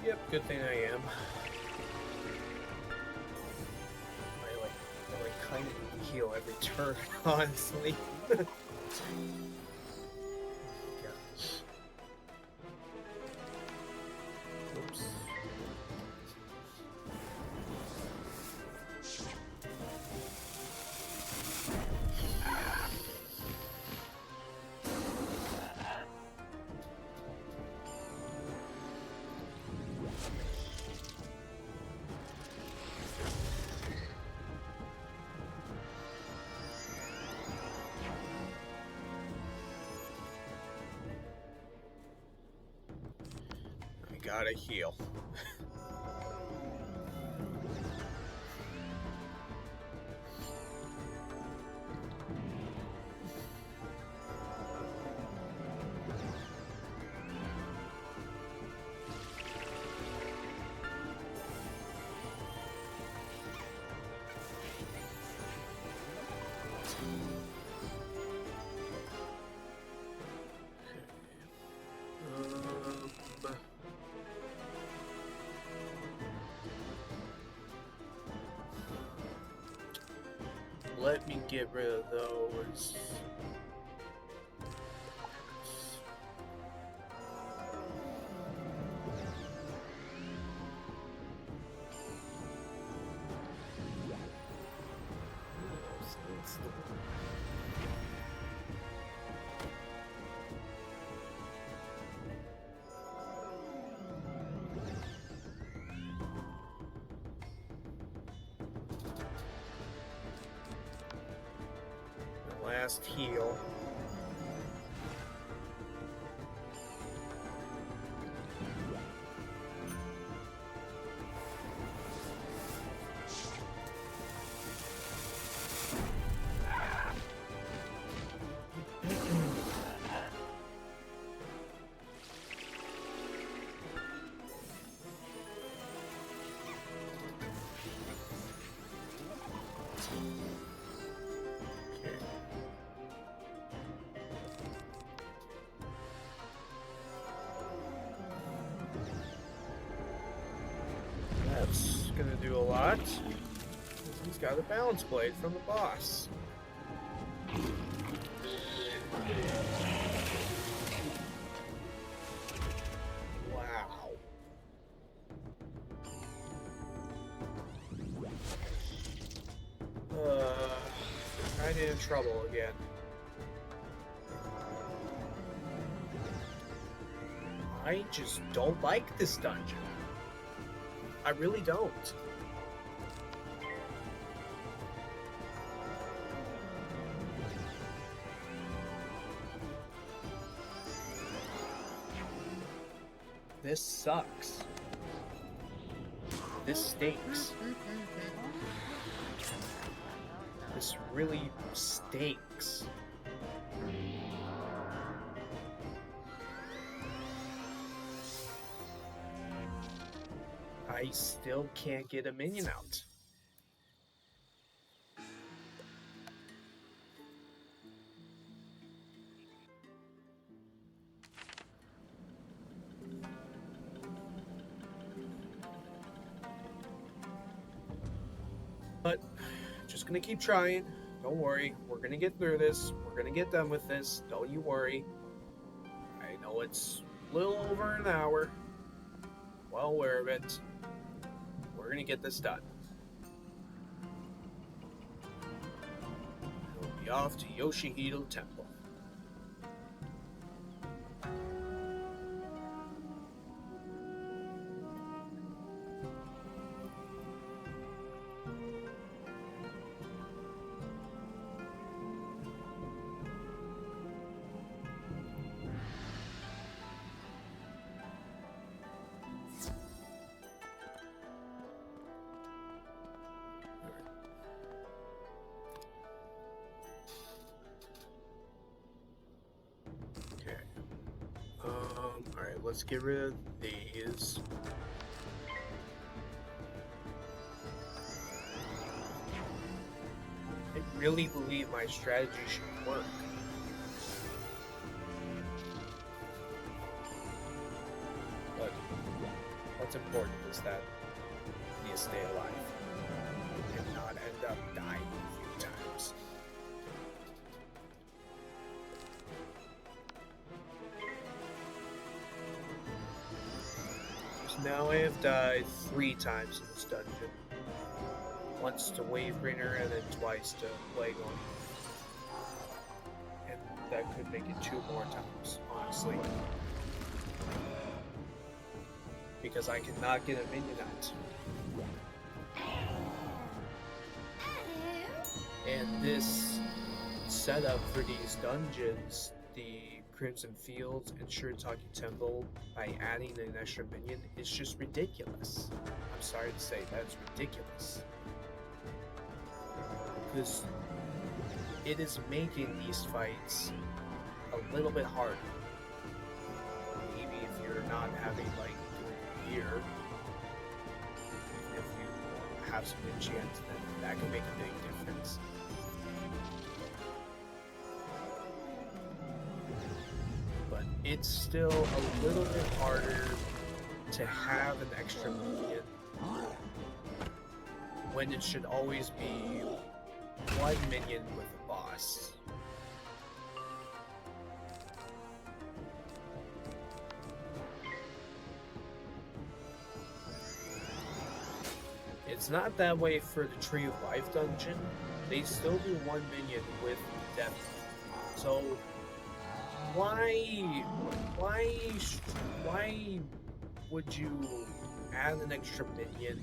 [SPEAKER 1] Yep, good thing I am. I kind of need to heal every turn, honestly. Gosh. Oops. Gotta heal. Let me get rid of those. Last heal. That's gonna do a lot. He's got a balance blade from the boss. Wow. Kinda in trouble again. I just don't like this dungeon. I really don't. This sucks. This stinks. This really stinks. I still can't get a minion out. But just gonna keep trying. Don't worry. We're gonna get through this. We're gonna get done with this. Don't you worry. I know it's a little over an hour. Well aware of it. We're gonna get this done. We'll be off to Yoshihito Temple. let's get rid of these. I really believe my strategy should work. But what's important is that you stay alive and not end up dying a few times. So now I have died 3 times in this dungeon. Once to Wavebringer and then twice to Plague Oni. And that could make it 2 more times, honestly. Because I cannot get a minion out. And this setup for these dungeons, the Crimson Fields and Shiritaki Temple, by adding an extra minion, is just ridiculous. I'm sorry to say, that's ridiculous. Because it is making these fights a little bit harder. Maybe if you're not having like gear, if you have some enchant, then that can make a big difference. But it's still a little bit harder to have an extra minion when it should always be 1 minion with a boss. It's not that way for the Tree of Life dungeon. They still do 1 minion with death. So why would you add an extra minion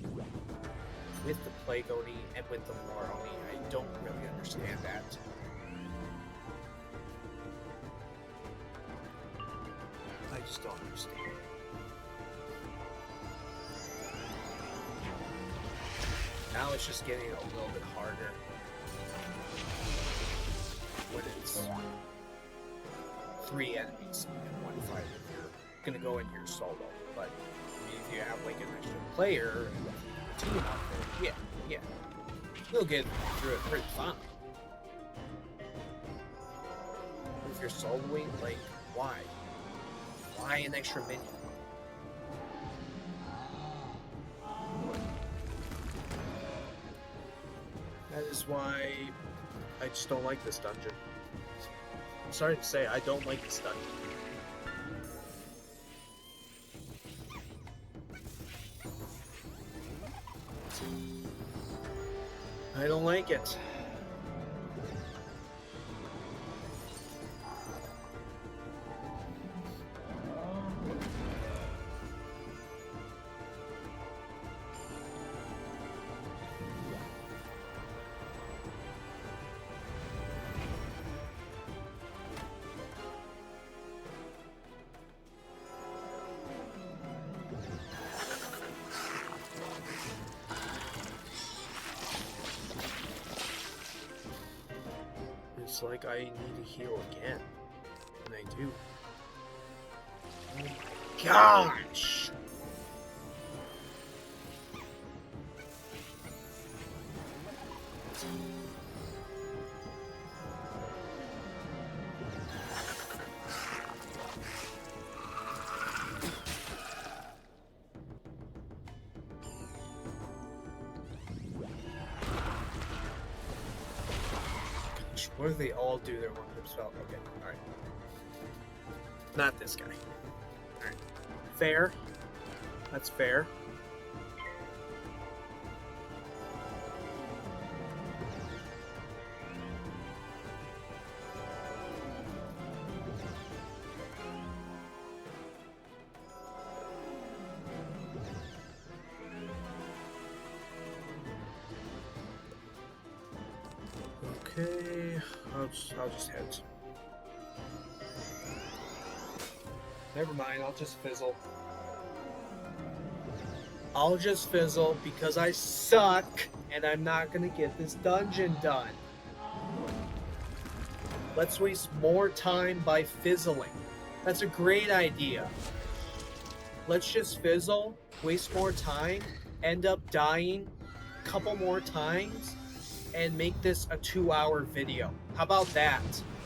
[SPEAKER 1] with the Plague Oni and with the More Oni? I don't really understand that. I just don't understand. Now it's just getting a little bit harder when it's 3 enemies in 1 fight. If you're gonna go in here solo, but if you have like an extra player and a team out there, yeah, you'll get through it pretty fine. If you're soloing, like, why? Why an extra minion? That is why I just don't like this dungeon. I'm sorry to say, I don't like this dungeon. I don't like it. It's like I need to heal again. And I do. Oh my gosh! What if they all do their one-hit spell? Okay, alright. Not this guy. Alright. Fair. That's fair. Okay, I'll just hit. Never mind, I'll just fizzle. I'll just fizzle because I suck and I'm not gonna get this dungeon done. Let's waste more time by fizzling. That's a great idea. let's just fizzle, waste more time, end up dying a couple more times, and make this a 2-hour video. How about that?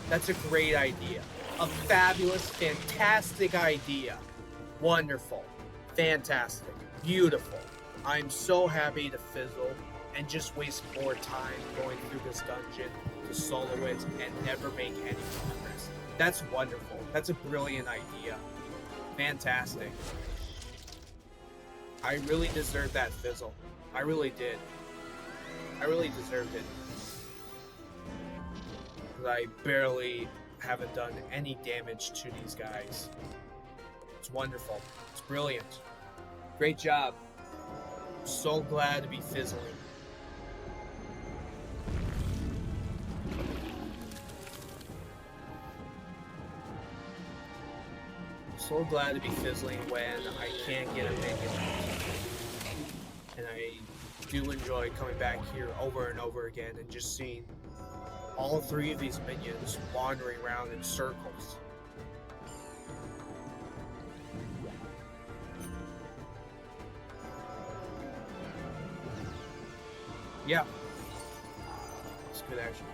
[SPEAKER 1] That's a great idea. A fabulous, fantastic idea. Wonderful. Fantastic. Beautiful. I'm so happy to fizzle and just waste more time going through this dungeon to solo it and never make any progress. That's wonderful. That's a brilliant idea. Fantastic. I really deserved that fizzle. I really did. I really deserved it. I barely haven't done any damage to these guys. It's wonderful. It's brilliant. Great job. So glad to be fizzling. So glad to be fizzling when I can't get a minion. And I do enjoy coming back here over and over again and just seeing all 3 of these minions wandering around in circles. Yeah. It's good action.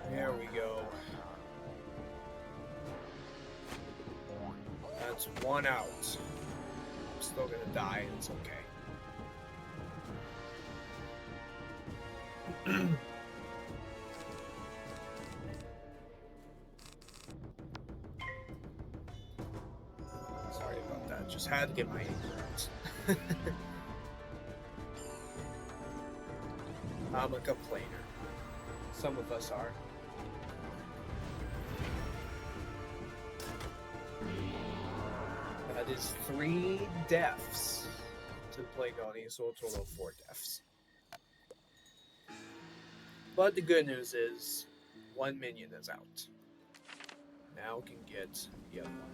[SPEAKER 1] There we go. That's 1 out. I'm still gonna die, and it's okay. Sorry about that. Just had to get my aim right. I'm a complainer. Some of us are. That is 3 deaths to the Plague Oni, so a total of 4 deaths. But the good news is, 1 minion is out. Now can get the other one out.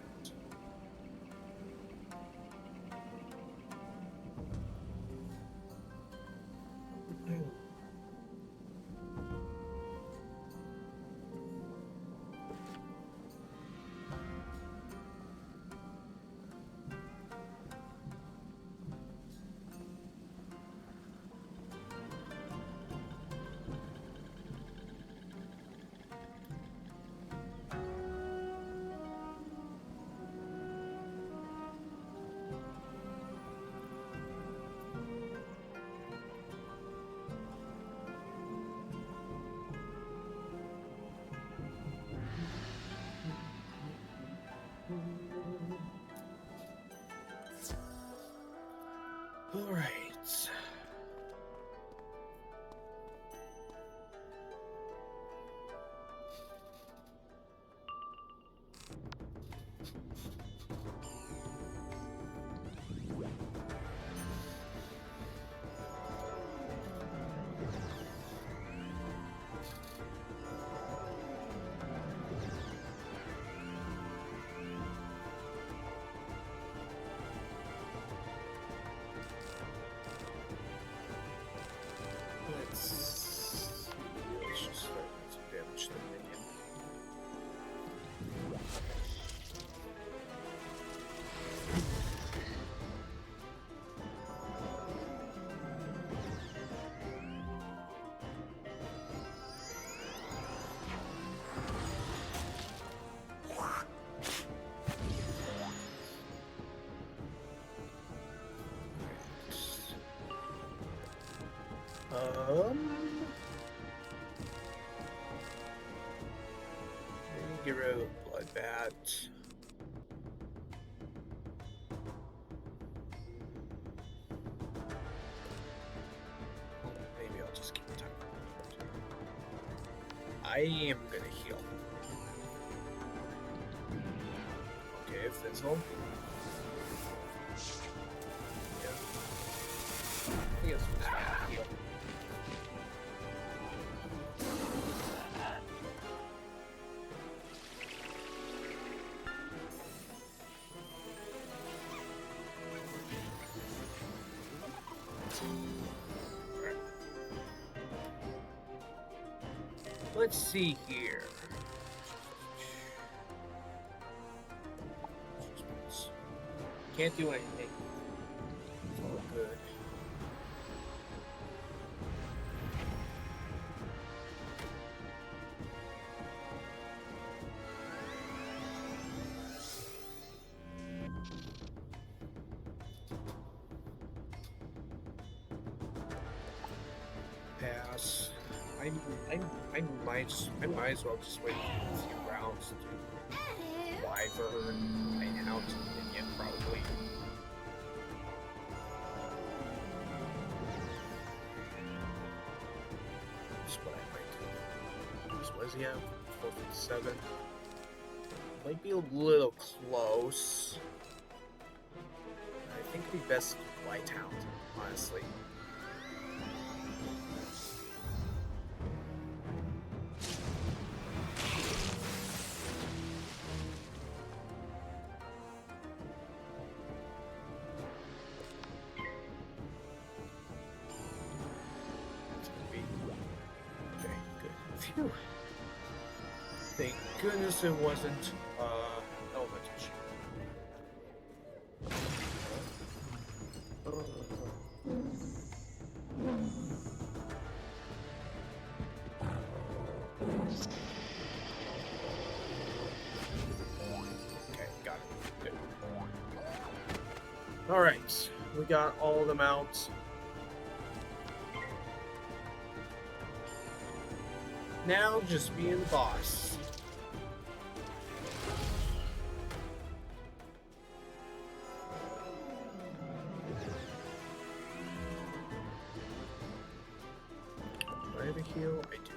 [SPEAKER 1] All right. Let's just start with some damage to the minion. Maybe get rid of the Bloodbat. Maybe I'll just keep time. I am gonna heal. Okay, Fizzle. Yeah. I guess we'll start heal. Let's see here. Can't do anything. It's all good. Pass. I might as well just wait a few rounds to do Wyvern, Nighthaunt, and yeah, probably. That's what I might do. So what does he have? 457. Might be a little close. I think it'd be best to do Whitehound, honestly. Phew. Thank goodness it wasn't elemental shield. Okay, got it. Good. Alright, we got all of them out. Now just being the boss. Do I have a heal? I do.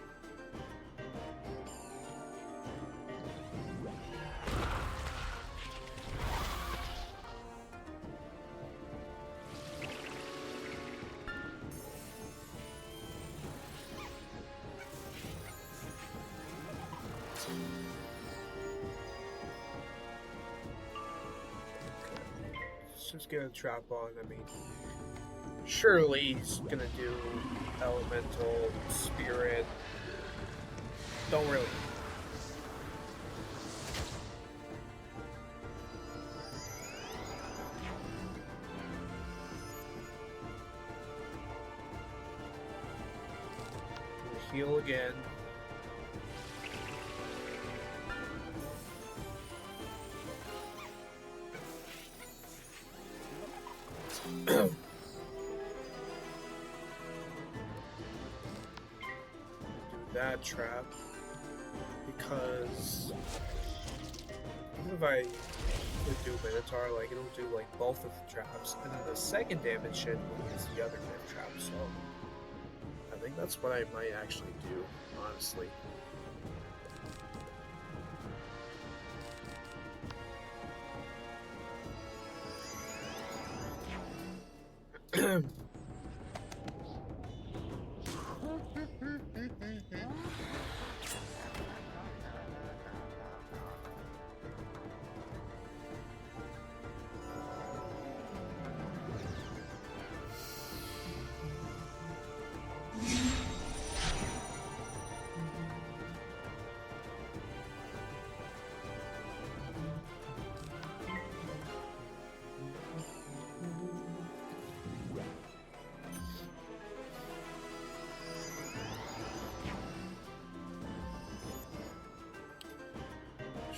[SPEAKER 1] Just get a trap on. I mean, surely he's gonna do elemental spirit. Don't really. Heal again. Do that trap because even if I would do Minotaur, like it'll do like both of the traps, and then the second damage hit will use the other Minotaur trap. So I think that's what I might actually do, honestly.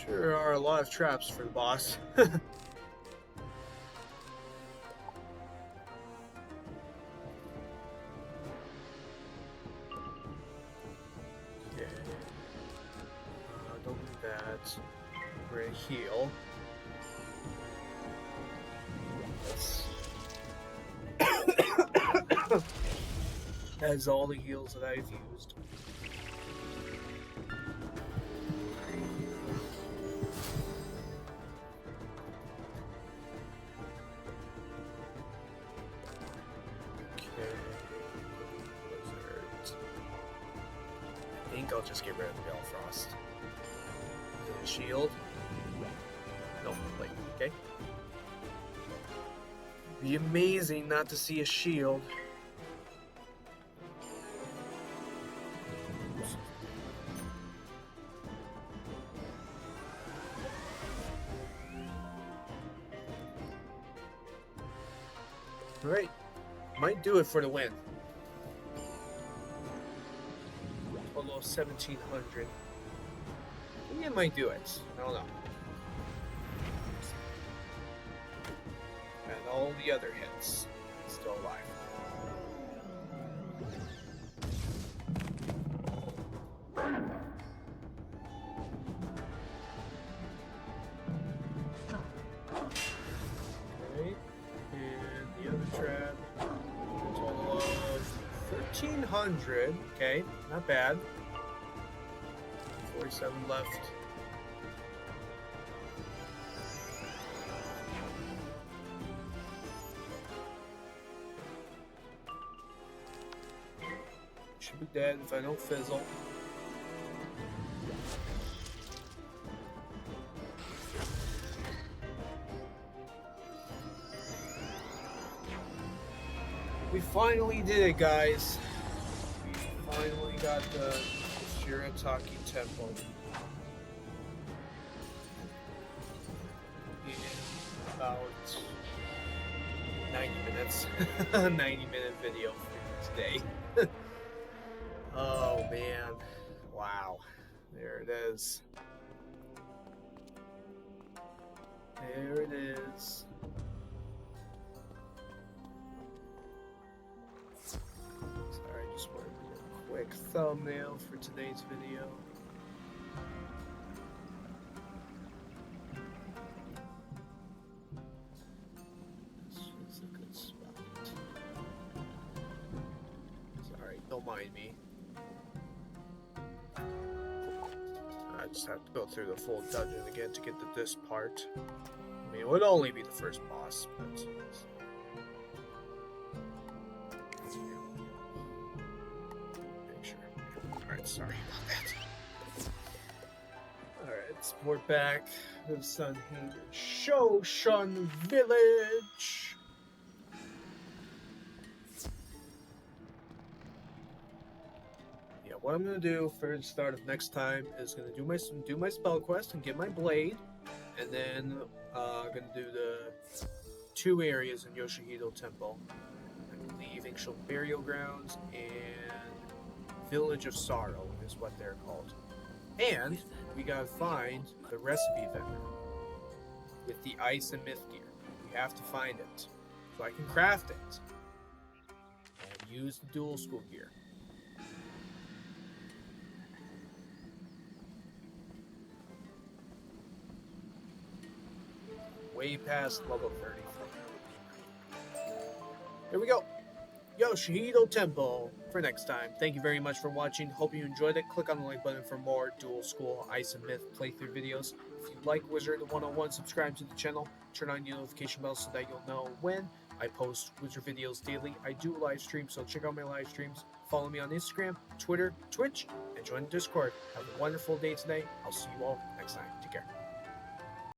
[SPEAKER 1] Sure are a lot of traps for the boss. Okay. Don't do that. We're gonna heal. That's all the heals that I've used. I'll just get rid of the Belfrost. Shield? No, like, okay. Be amazing not to see a shield. Alright. Might do it for the win. Total of 1,700. I think it might do it. I don't know. And all the other hits still alive. Okay, and the other trap. Total of 1,300. Okay, not bad. 47 left. Should be dead if I don't fizzle. We finally did it, guys. We finally got the Shiritaki Temple. In about 90 minutes. 90-minute video for today. Oh man. Wow. There it is. There it is. Sorry, I just wanted to do a quick thumbnail for today's video. This is a good spot. Sorry, don't mind me. I just have to go through the full dungeon again to get to this part. I mean, it would only be the first boss, but... Alright, sorry about that. Alright, we're back to the Sunhaven Shoshan Village. Yeah, what I'm gonna do for the start of next time is gonna do my spell quest and get my blade, and then gonna do the 2 areas in Yoshihito Temple. I believe Ancient Burial Grounds and Village of Sorrow is what they're called. And we gotta find the recipe vendor with the ice and myth gear. We have to find it so I can craft it and use the dual school gear. Way past level 30. Here we go. Yoshihito Temple for next time. Thank you very much for watching. Hope you enjoyed it. Click on the like button for more dual school ice and myth playthrough videos. If you like Wizard101, subscribe to the channel. Turn on the notification bell so that you'll know when I post Wizard videos daily. I do live stream, so check out my live streams. Follow me on Instagram, Twitter, Twitch, and join the Discord. Have a wonderful day today. I'll see you all next time.